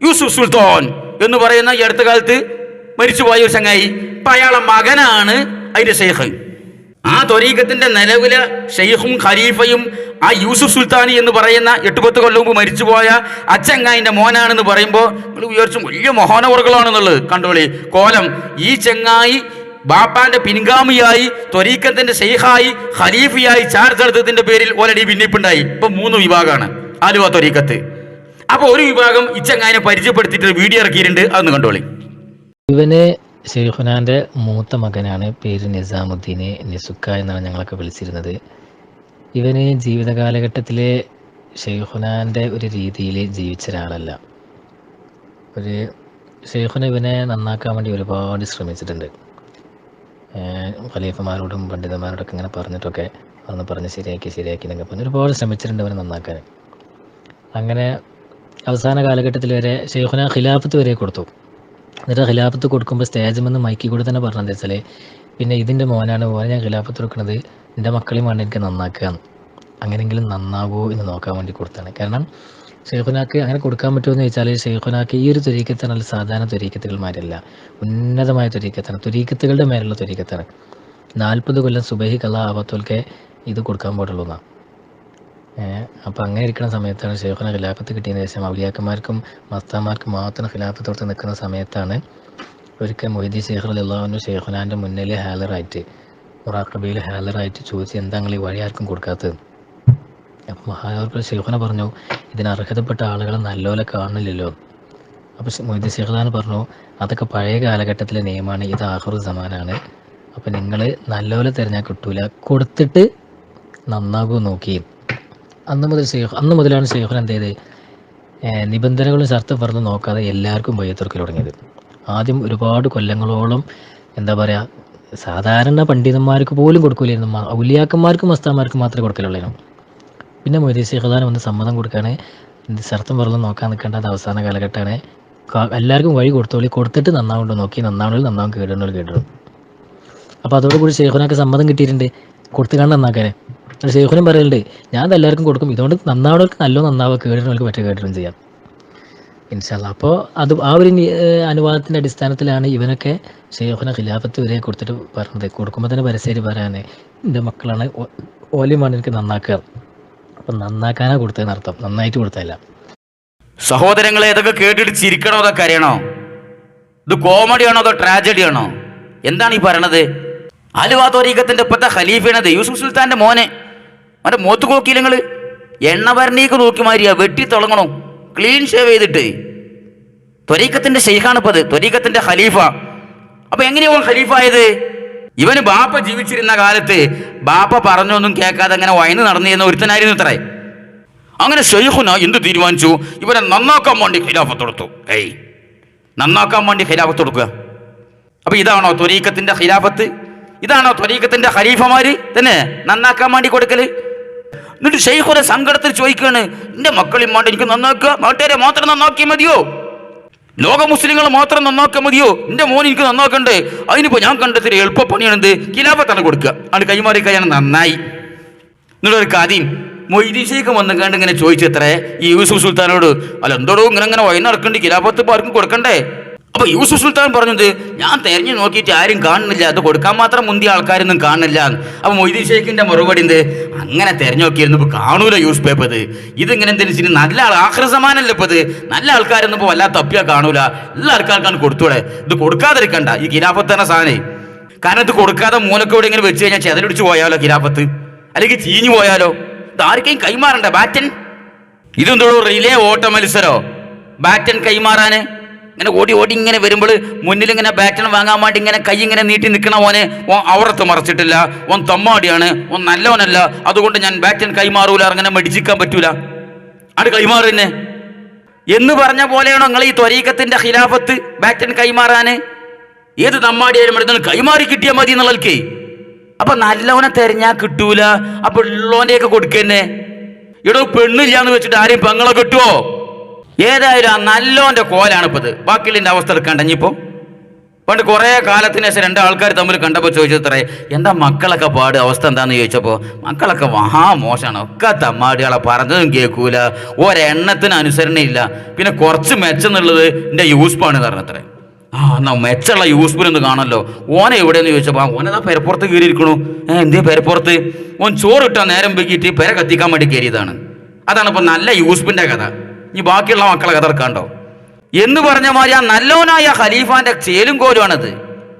യൂസുഫ് സുൽത്താൻ എന്ന് പറയുന്ന ഈ അടുത്ത കാലത്ത് മരിച്ചുപോയ ഒരു ചങ്ങായി, ഇപ്പൊ അയാളെ മകനാണ് അതിന്റെ ഷെയ്ഖ്. ആ ത്വരീഖത്തിന്റെ നിലവിലെ ഷെയ്ഖും ഖലീഫയും ആ യൂസുഫ് സുൽത്താനി എന്ന് പറയുന്ന 8-10 കൊല്ലം മുമ്പ് മരിച്ചുപോയ അച്ചങ്ങായിന്റെ മോനാണെന്ന് പറയുമ്പോൾ നിങ്ങൾ വിചാരിച്ചും വലിയ മഹാനവറുകളാണെന്നുള്ളത്. കണ്ടോളി കോലം. ഈ ചെങ്ങായി ബാപ്പാന്റെ പിൻഗാമിയായി ത്വരീഖത്തിന്റെ ഷെയ്ഖായി ഖലീഫയായി ചാർജ് എടുത്തതിന്റെ പേരിൽ ഓലടി ഭിന്നിപ്പുണ്ടായി. ഇപ്പൊ 3 വിഭാഗമാണ് ആലുവ ത്വരീഖത്ത്. അപ്പൊ ഒരു വിഭാഗം ഇച്ചങ്ങാനെ പരിചയപ്പെടുത്തിയിട്ട് വീഡിയോ ഇറക്കിയിട്ടുണ്ട്, അതൊന്ന് കണ്ടോളി.
ഇവന് ഷെയ്ഖുനാന്റെ മൂത്ത മകനാണ്, പേര് നിസാമുദ്ദീന്, നിസുക്ക എന്നാണ് ഞങ്ങളൊക്കെ വിളിച്ചിരുന്നത്. ഇവന് ജീവിത കാലഘട്ടത്തിലെ ഷെയ്ഖുനാന്റെ ഒരു രീതിയിൽ ജീവിച്ച ഒരാളല്ല. ഷെയ്ഖുന ഇവനെ നന്നാക്കാൻ വേണ്ടി ഒരുപാട് ശ്രമിച്ചിട്ടുണ്ട്. ഖലീഫമാരോടും പണ്ഡിതന്മാരോടൊക്കെ ഇങ്ങനെ പറഞ്ഞിട്ടൊക്കെ അന്ന് പറഞ്ഞ് ശരിയാക്കി എന്നൊക്കെ പറഞ്ഞ് ഒരുപാട് ശ്രമിച്ചിട്ടുണ്ട് അവനെ നന്നാക്കാൻ. അങ്ങനെ അവസാന കാലഘട്ടത്തിൽ വരെ ഷെയ്ഖുന ഖിലാഫത്ത് വരെ കൊടുത്തു. എന്നിട്ട് ഖിലാഫത്ത് കൊടുക്കുമ്പോൾ സ്റ്റേജിൽ നിന്ന് മൈക്കിൽ കൂടെ തന്നെ പറഞ്ഞത് വെച്ചാൽ, പിന്നെ ഇതിൻ്റെ മോനാണ്, മോനെ ഞാൻ ഖിലാഫത്ത് കൊടുക്കുന്നത് എൻ്റെ മക്കളെയും വേണ്ടി എനിക്ക് നന്നാക്കുക, അങ്ങനെയെങ്കിലും നന്നാവോ എന്ന് നോക്കാൻ വേണ്ടി കൊടുത്താണ്. കാരണം ഷെയ്ഖുനാക്ക് അങ്ങനെ കൊടുക്കാൻ പറ്റുമോ എന്ന് ചോദിച്ചാൽ, ഷെയ്ഖുനാക്ക് ഈ ഒരു ത്വരീഖത്താണ് സാധാരണ ത്വരീഖത്തുകൾമാരല്ല, ഉന്നതമായ ത്വരീഖത്താണ്, ത്വരീഖത്തുകളുടെ മേലുള്ള ത്വരീഖത്താണ്. 40 കൊല്ലം സുബഹി കലാ ആവത്തോൽക്കെ ഇത് കൊടുക്കാൻ പാടുള്ളൂ എന്നാണ്. അപ്പോൾ അങ്ങനെ ഇരിക്കുന്ന സമയത്താണ് ഷെയ്ഖുന ഖിലാഫത്ത് കിട്ടിയതിന് ശേഷം ഔലിയാക്കന്മാർക്കും മസ്താന്മാർക്കും മാത്രം ഖിലാഫത്ത് കൊടുത്ത് നിൽക്കുന്ന സമയത്താണ് ഒരിക്കൽ മൊയ്തീൻ ശൈഖ് റളിയല്ലാഹു അൻഹു ഷെയ്ഖുനാൻ്റെ മുന്നിൽ ഹാലറായിട്ട്, മുറാഖബയിൽ ഹാലറായിട്ട് ചോദിച്ച്, എന്താ നിങ്ങൾ ഈ വഴി ആർക്കും കൊടുക്കാത്തത്? അപ്പം മഹാനവർ ഷെയ്ഖുന പറഞ്ഞു, ഇതിന് അർഹതപ്പെട്ട ആളുകളെ നല്ലപോലെ കാണില്ലല്ലോ. അപ്പോൾ മൊയ്തീൻ ശൈഖ് പറഞ്ഞു, അതൊക്കെ പഴയ കാലഘട്ടത്തിലെ നിയമമാണ്, ഇത് ആഖിറു സമാനാണ്, അപ്പം നിങ്ങൾ നല്ലപോലെ തിരഞ്ഞാൽ കിട്ടൂല, കൊടുത്തിട്ട് നന്നാകുമോ നോക്കി. അന്ന് മുതലാണ് ഷെയ്ഖുന എന്ത് ചെയ്ത് നിബന്ധനകളും ഷർത്തും പറഞ്ഞ് നോക്കാതെ എല്ലാവർക്കും ബൈഅത്ത് തുടങ്ങിയത്. ആദ്യം ഒരുപാട് കൊല്ലങ്ങളോളം എന്താ പറയുക, സാധാരണ പണ്ഡിതന്മാർക്ക് പോലും കൊടുക്കില്ലായിരുന്നു, ഔലിയാക്കന്മാർക്കും മസ്താന്മാർക്കും മാത്രമേ കൊടുക്കലുള്ളായിരുന്നു. പിന്നെ മൊയ്തീൻ ശൈഖ് വന്ന് സമ്മതം കൊടുക്കുകയാണ്, ഷർത്തും പറഞ്ഞ് നോക്കാൻ നിൽക്കേണ്ടത് അവസാന കാലഘട്ടമാണ്, എല്ലാവർക്കും വഴി കൊടുത്തോളി, കൊടുത്തിട്ട് നന്നാവുണ്ടോ നോക്കി, നന്നാവണമെങ്കിൽ നന്നാവും, കേടുണ്ടോ കേട്ടിടും. അപ്പോൾ അതോടുകൂടി ഷെയ്ഖുനൊക്കെ സമ്മതം കിട്ടിയിട്ടുണ്ട് കൊടുത്തു കണ്ട് നന്നാക്കാൻ. ഷെയ്ഖുനും പറയലുണ്ട്, ഞാൻ എല്ലാവർക്കും കൊടുക്കും, ഇതുകൊണ്ട് നന്നാവണവർക്ക് നല്ല നന്നാവുക, കേടുന്നവർക്ക് പറ്റ കേട്ടിടും ചെയ്യാം ഇൻഷാ അല്ലാഹ്. അപ്പോൾ അത് ആ ഒരു അനുവാദത്തിൻ്റെ അടിസ്ഥാനത്തിലാണ് ഇവനൊക്കെ ഷെയ്ഖുന ഖിലാഫത്ത് വരെ കൊടുത്തിട്ട് പറഞ്ഞത്. കൊടുക്കുമ്പോൾ തന്നെ പരസ്യമായിട്ട് പറയാൻ, എൻ്റെ മക്കളാണ്, ഓലിയുമാണ് എനിക്ക് നന്നാക്കുക. അപ്പം നന്നാക്കാനാണ് കൊടുത്തതെന്നർത്ഥം, നന്നായിട്ട് കൊടുത്തതല്ല.
സഹോദരങ്ങളെ, ഇതൊക്കെ കേട്ടിട്ട് ചിരിക്കണോ അതോ കരയണോ? ഇത് കോമഡിയാണോ അതോ ട്രാജഡിയാണോ? എന്താണ് ഈ പറയണത്? ആലുവ ത്വരീഖത്തിന്റെ ഇപ്പോഴത്തെ ഖലീഫയാണത്, യൂസുഫ് സുൽത്താന്റെ മോനെ. അവൻ്റെ മോത്ത് നോക്കിയില്ല നിങ്ങൾ? എണ്ണ ഭരണീക്ക് നോക്കി മാറിയാ, വെട്ടി തിളങ്ങണോ, ക്ലീൻ ഷേവ് ചെയ്തിട്ട്. ത്വരീഖത്തിന്റെ ഷെയ്ഖാണ് ഇപ്പത്, ത്വരീഖത്തിന്റെ ഖലീഫ. അപ്പൊ എങ്ങനെയാവും ഖലീഫ ആയത്? ഇവന് ബാപ്പ ജീവിച്ചിരുന്ന കാലത്ത് ബാപ്പ പറഞ്ഞൊന്നും കേൾക്കാതെ അങ്ങനെ വയന്ന് നടന്നിരുന്ന ഒരുത്തനായിരുന്നു ഇത്രേ. അങ്ങനെ ഷെയ്ഖുന എന്ത് തീരുമാനിച്ചു? ഇവനെ നന്നാക്കാൻ വേണ്ടി ഖിലാഫത്ത് കൊടുത്തു. നന്നാക്കാൻ വേണ്ടി ഖിലാഫത്ത് കൊടുക്കുക. അപ്പൊ ഇതാണോ ത്വരീഖത്തിന്റെ ഖിലാഫത്ത്? ഇതാണോ ത്വരീഖത്തിന്റെ ഖലീഫമാര് തന്നെ നന്നാക്കാൻ വേണ്ടി കൊടുക്കല്? എന്നിട്ട് ഷെയ്ഖുന സങ്കടത്തിൽ ചോദിക്കുകയാണ്, എൻ്റെ മക്കളെയും വേണ്ട എനിക്ക് നന്നാക്കുക, നാട്ടുകാരെ മാത്രം നന്നാക്കിയാൽ മതിയോ? ലോക മുസ്ലിങ്ങൾ മാത്രം നന്നാക്കാൻ മതിയോ? എൻ്റെ മോൻ എനിക്ക് നന്നാക്കണ്ടേ? അതിനിപ്പോൾ ഞാൻ കണ്ടെത്തിയ എളുപ്പപ്പണിയാണെന്ത്? ഖിലാഫത്താണ് കൊടുക്കുക. അത് കൈമാറി കഴിയാൻ നന്നായി. എന്നിട്ടൊരു കാര്യം മൊയ്തീൻ ശൈഖ് വന്നു കണ്ട് ഇങ്ങനെ ചോദിച്ചത്രേ ഈ യൂസുഫ് സുൽത്താനോട്, അല്ല എന്തോടോ ഇങ്ങനെ വൈകുന്നേരം നടക്കണ്ടേ, ഖിലാഫത്ത് ആർക്കും കൊടുക്കണ്ടേ? അപ്പൊ യൂസുഫ് സുൽത്താൻ പറഞ്ഞത്, ഞാൻ തെരഞ്ഞു നോക്കിയിട്ട് ആരും കാണുന്നില്ല, അത് കൊടുക്കാൻ മാത്രം മുന്തിയ ആൾക്കാരൊന്നും കാണുന്നില്ല. അപ്പൊ മൊയ്തീൻ ശൈഖിന്റെ മറുപടി എന്ത്? അങ്ങനെ തെരഞ്ഞു നോക്കിയിരുന്നു, ഇപ്പൊ കാണൂല ന്യൂസ് പേപ്പർ. ഇതിങ്ങനെ എന്തെങ്കിലും നല്ല ആൾ ആഖിർ സമാനല്ല ഇപ്പൊ, ഇത് നല്ല ആൾക്കാരൊന്നും ഇപ്പോൾ വല്ലാത്ത തപ്പിയാ കാണൂല, എല്ലാ ആൾക്കാർക്കാണ് കൊടുത്തൂടെ. ഇത് കൊടുക്കാതിരിക്കണ്ട ഈ ഖിലാഫത്ത് തന്നെ സാധനം. കാരണം ഇത് കൊടുക്കാതെ മൂലക്കോടെ ഇങ്ങനെ വെച്ച് കഴിഞ്ഞാൽ ചെതലടിച്ചു പോയാലോ ഖിലാഫത്ത്, അല്ലെങ്കിൽ ചീഞ്ഞു പോയാലോ? ഇത് ആർക്കെയും കൈമാറണ്ട ബാറ്റൻ. ഇതെന്തോ റിലേ ഓട്ട മത്സരോ? ബാറ്റൻ കൈമാറാന് ഇങ്ങനെ ഓടി ഇങ്ങനെ വരുമ്പോൾ മുന്നിൽ ഇങ്ങനെ ബാറ്റൺ വാങ്ങാൻ വേണ്ടി ഇങ്ങനെ കൈ ഇങ്ങനെ നീട്ടി നിൽക്കണ ഓനെ ഓൻ ഔറത്ത് മറച്ചിട്ടില്ല, ഓൻ തമ്മാടിയാണ്, ഓൻ നല്ലവനല്ല, അതുകൊണ്ട് ഞാൻ ബാറ്റൺ കൈമാറൂല, അങ്ങനെ മടിച്ചിക്കാൻ പറ്റൂല, അത് കൈമാറു തന്നെ എന്ന് പറഞ്ഞ പോലെയാണോ നിങ്ങൾ ഈ ത്വരീഖത്തിന്റെ ഖിലാഫത്ത്? ബാറ്റൺ കൈമാറാന് ഏത് തമ്മാടിയായാലും എടുത്താൽ കൈമാറി കിട്ടിയാൽ മതി എന്നുള്ളവർക്ക്. അപ്പൊ നല്ലവനെ തെരഞ്ഞാൽ കിട്ടൂല, അപ്പൊ ഉള്ളവന്റെയൊക്കെ കൊടുക്കന്നെ. ഇവിടെ പെണ്ണില്ലാന്ന് വെച്ചിട്ട് ആരെയും പെങ്ങളെ കിട്ടുവോ? ഏതായാലും ആ നല്ലോന്റെ കോലാണ് ഇപ്പത്. ബാക്കിയുള്ള അവസ്ഥ എടുക്കണ്ട. ഇനിയിപ്പോ പണ്ട് കുറെ കാലത്തിന് ശേഷം 2 ആൾക്കാർ തമ്മിൽ കണ്ടപ്പോൾ ചോദിച്ചത്രേ, എന്താ മക്കളൊക്കെ പാട്, അവസ്ഥ എന്താന്ന് ചോദിച്ചപ്പോൾ മക്കളൊക്കെ മഹാമോശമാണ്, ഒക്കെ തമ്മാടികളെ പറഞ്ഞതും കേൾക്കൂല, ഒരെണ്ണത്തിന് അനുസരണയില്ല, പിന്നെ കുറച്ച് മെച്ചെന്നുള്ളത് എൻ്റെ യൂസ്പാണ് പറഞ്ഞത്രേ. എന്നാ മെച്ചുള്ള യൂസ്പിനൊന്ന് കാണല്ലോ. ഓനെ എവിടെയെന്ന് ചോദിച്ചപ്പോൾ ഓനെതാ പെരപ്പുറത്ത് കയറിയിരിക്കണു. എന്തേ പെരപ്പുറത്ത്? ഓൻ ചോറിട്ടാൽ നേരം വെക്കിയിട്ട് പെര കത്തിക്കാൻ വേണ്ടി കയറിയതാണ്. അതാണ് ഇപ്പൊ നല്ല യൂസ്പിന്റെ കഥ. ഇനി ബാക്കിയുള്ള മക്കളെ കഥ എടുക്കാണ്ടോ എന്ന് പറഞ്ഞ മാതിരി ആ നല്ലോനായ ഖലീഫാന്റെ ചേലും കോലുമാണത്.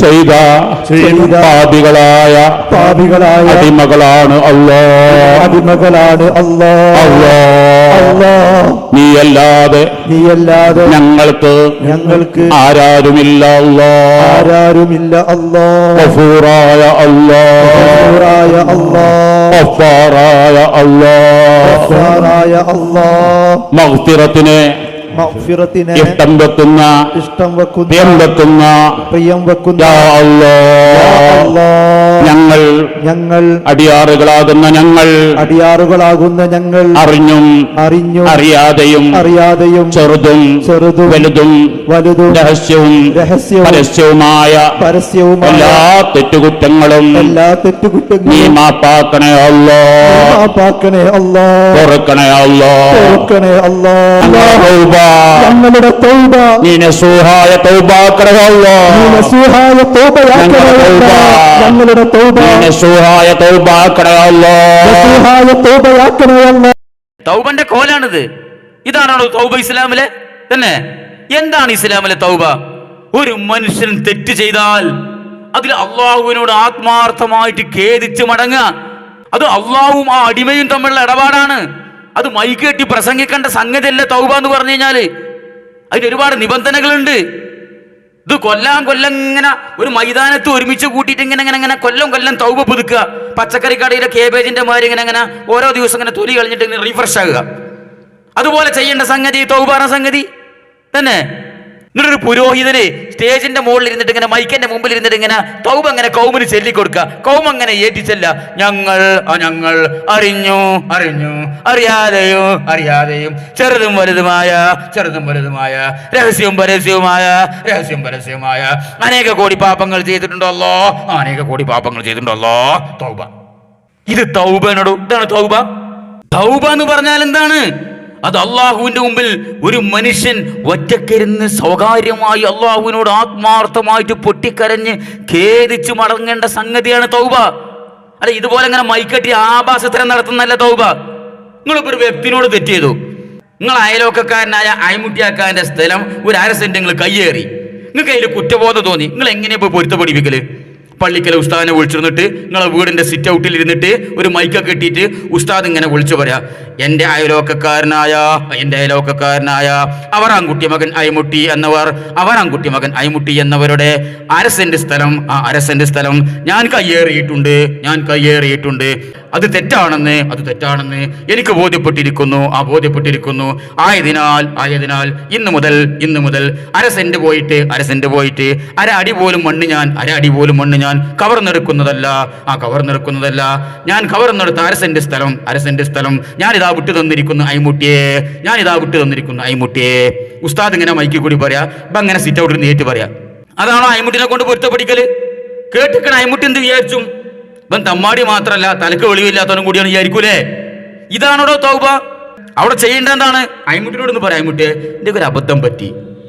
ചെയ്ത പാപികളായ അടിമകളാണ് അടിമകളാണ് അല്ലാഹ്. നീയല്ലാതെ ഞങ്ങൾക്ക് ആരാരുമില്ല അല്ലാഹ്. ഗഫൂറായ അല്ലാഹ്, ഗഫാറായ അല്ലാഹ്, മഗ്ഫിറത്തിനെ ഇഷ്ടം വെക്കുന്ന പ്രിയം വെക്കുന്ന യാ അല്ലാഹ്. ഞങ്ങൾ അടിയാറുകളാകുന്ന ഞങ്ങൾ അറിഞ്ഞും അറിയാതെയും ചെറുതും വലുതും രഹസ്യവും പരസ്യവുമായ എല്ലാ തെറ്റുകുറ്റങ്ങളും നീ മാപ്പാക്കണേ അല്ലാഹ്, പൊറുക്കണേ അല്ലാഹ്. ഞങ്ങളുടെ തൗബ നീ നസൂഹായ തൗബാക്കണേ അല്ലാഹ്, ഞങ്ങളുടെ തൗബ നസൂഹായ തൗബാക്കണേ അല്ലാഹ്.
തൗബന്റെ കോലാണിത്. ഇതാണോ തൗബ ഇസ്ലാമിലെ തന്നെ? എന്താണ് ഇസ്ലാമിലെ തൗബ? ഒരു മനുഷ്യൻ തെറ്റ് ചെയ്താൽ അതിൽ അള്ളാഹുവിനോട് ആത്മാർത്ഥമായിട്ട് ഖേദിച്ച് മടങ്ങുക. അത് അള്ളാഹുവും ആ അടിമയും തമ്മിലുള്ള ഇടപാടാണ്. അത് മൈക്കേട്ടി പ്രസംഗിക്കേണ്ട സംഗതിയല്ല തൗബ എന്ന് പറഞ്ഞു കഴിഞ്ഞാല്. അതിന് ഒരുപാട് നിബന്ധനകളുണ്ട്. ഇത് കൊല്ലം ഇങ്ങനെ ഒരു മൈതാനത്ത് ഒരുമിച്ച് കൂട്ടിയിട്ട് ഇങ്ങനെ കൊല്ലം തൗബ പുതുക്കുക. പച്ചക്കറി കടയിലെ കേബേജിന്റെ മാതിരി ഇങ്ങനെ ഓരോ ദിവസം ഇങ്ങനെ തൊലി കളഞ്ഞിട്ട് ഇങ്ങനെ റീഫ്രഷ് ആകുക. അതുപോലെ ചെയ്യേണ്ട സംഗതി തൗബ സംഗതി തന്നെ. എന്നിട്ടൊരു പുരോഹിതന് സ്റ്റേജിന്റെ മുകളിൽ ഇരുന്നിട്ട് ഇങ്ങനെ മൈക്കിന്റെ മുമ്പിൽ ഇരുന്നിട്ട് ഇങ്ങനെ തൗബ ഇങ്ങനെ കൗമിന് ചൊല്ലിക്കൊടുക്കുക. കൗമ അങ്ങനെ ഏറ്റിച്ചല്ല. ഞങ്ങൾ അറിഞ്ഞു അറിയാതെയും ചെറുതും വലുതുമായ രഹസ്യവും പരസ്യവുമായ അനേക കോടി പാപങ്ങൾ ചെയ്തിട്ടുണ്ടല്ലോ. തൗബ. ഇത് തൗബനോട് ഇതാണ് തൗബ. തൗബ എന്ന് പറഞ്ഞാൽ എന്താണ്? അത് അള്ളാഹുവിന്റെ മുമ്പിൽ ഒരു മനുഷ്യൻ ഒറ്റക്കിരുന്ന് സ്വകാര്യമായി അള്ളാഹുവിനോട് ആത്മാർത്ഥമായിട്ട് പൊട്ടിക്കരഞ്ഞ് ഖേദിച്ച് മടങ്ങേണ്ട സംഗതിയാണ് തൗബ. അല്ല ഇതുപോലെ ഇങ്ങനെ മൈക്കട്ടി ആഭാസത്തരം നടത്തുന്നല്ല തൗബ. നിങ്ങളിപ്പോ ഒരു വ്യക്തിനോട് തെറ്റ് ചെയ്തു. നിങ്ങൾ അയലോക്കക്കാരനായ അയമുട്ടിയാക്കാരന്റെ സ്ഥലം ഒരു 1/2 സെന്റ് നിങ്ങൾ കയ്യേറി. നിങ്ങൾക്ക് അതിൽ കുറ്റബോധം തോന്നി. നിങ്ങൾ എങ്ങനെയാ പോയി പൊരുത്തപ്പെടിപ്പിക്കല്? പള്ളിക്കലെ ഉസ്താദിനെ വിളിച്ചിരുന്നിട്ട് നിങ്ങളെ വീടിന്റെ സിറ്റ് ഔട്ടിൽ ഇരുന്നിട്ട് ഒരു മൈക്കൊക്കെ കെട്ടിയിട്ട് ഉസ്താദ് ഇങ്ങനെ വിളിച്ചു പറയാ, എൻ്റെ അയലോക്കക്കാരനായ അവറാൻകുട്ടി മകൻ അയ്മുട്ടി എന്നവരുടെ 1/2 സെന്റ് സ്ഥലം, ആ 1/2 സെന്റ് സ്ഥലം ഞാൻ കയ്യേറിയിട്ടുണ്ട്. അത് തെറ്റാണെന്ന് എനിക്ക് ബോധ്യപ്പെട്ടിരിക്കുന്നു. ആയതിനാൽ ഇന്ന് മുതൽ 1/2 സെന്റ് പോയിട്ട് 1/2 അടി പോലും മണ്ണ് ഞാൻ കവർന്നെടുക്കുന്നതല്ല. ഞാൻ കവർന്നെടുത്ത 1/2 സെന്റ് സ്ഥലം ഞാനിതാ വിട്ടു തന്നിരിക്കുന്നു അയ്മുട്ടിയെ. ഉസ്താദ് ഇങ്ങനെ മൈക്കി കൂടി പറയാ, അങ്ങനെ സിറ്റ് ഔട്ടിൽ നേരിട്ട് പറയാ. അതാണോ അയ്മുട്ടിനെ കൊണ്ട് പൊരുത്തപ്പെടിക്കല്? കേട്ടിക്കണ അയ്മുട്ടി എന്ത് വിചാരിച്ചും? ഇവൻ തമ്മാടി മാത്രല്ല തലക്ക് വെളിവില്ലാത്തവനും കൂടിയാണ് വിചാരിക്കൂലേ? ഇതാണോ തൗബ? അവിടെ ചെയ്യേണ്ട എന്താണ്? അയ്മുട്ടിനോടൊന്ന് പറയാം, അയ്മുട്ടിയെ എൻ്റെ ഒരു അബദ്ധം പറ്റി,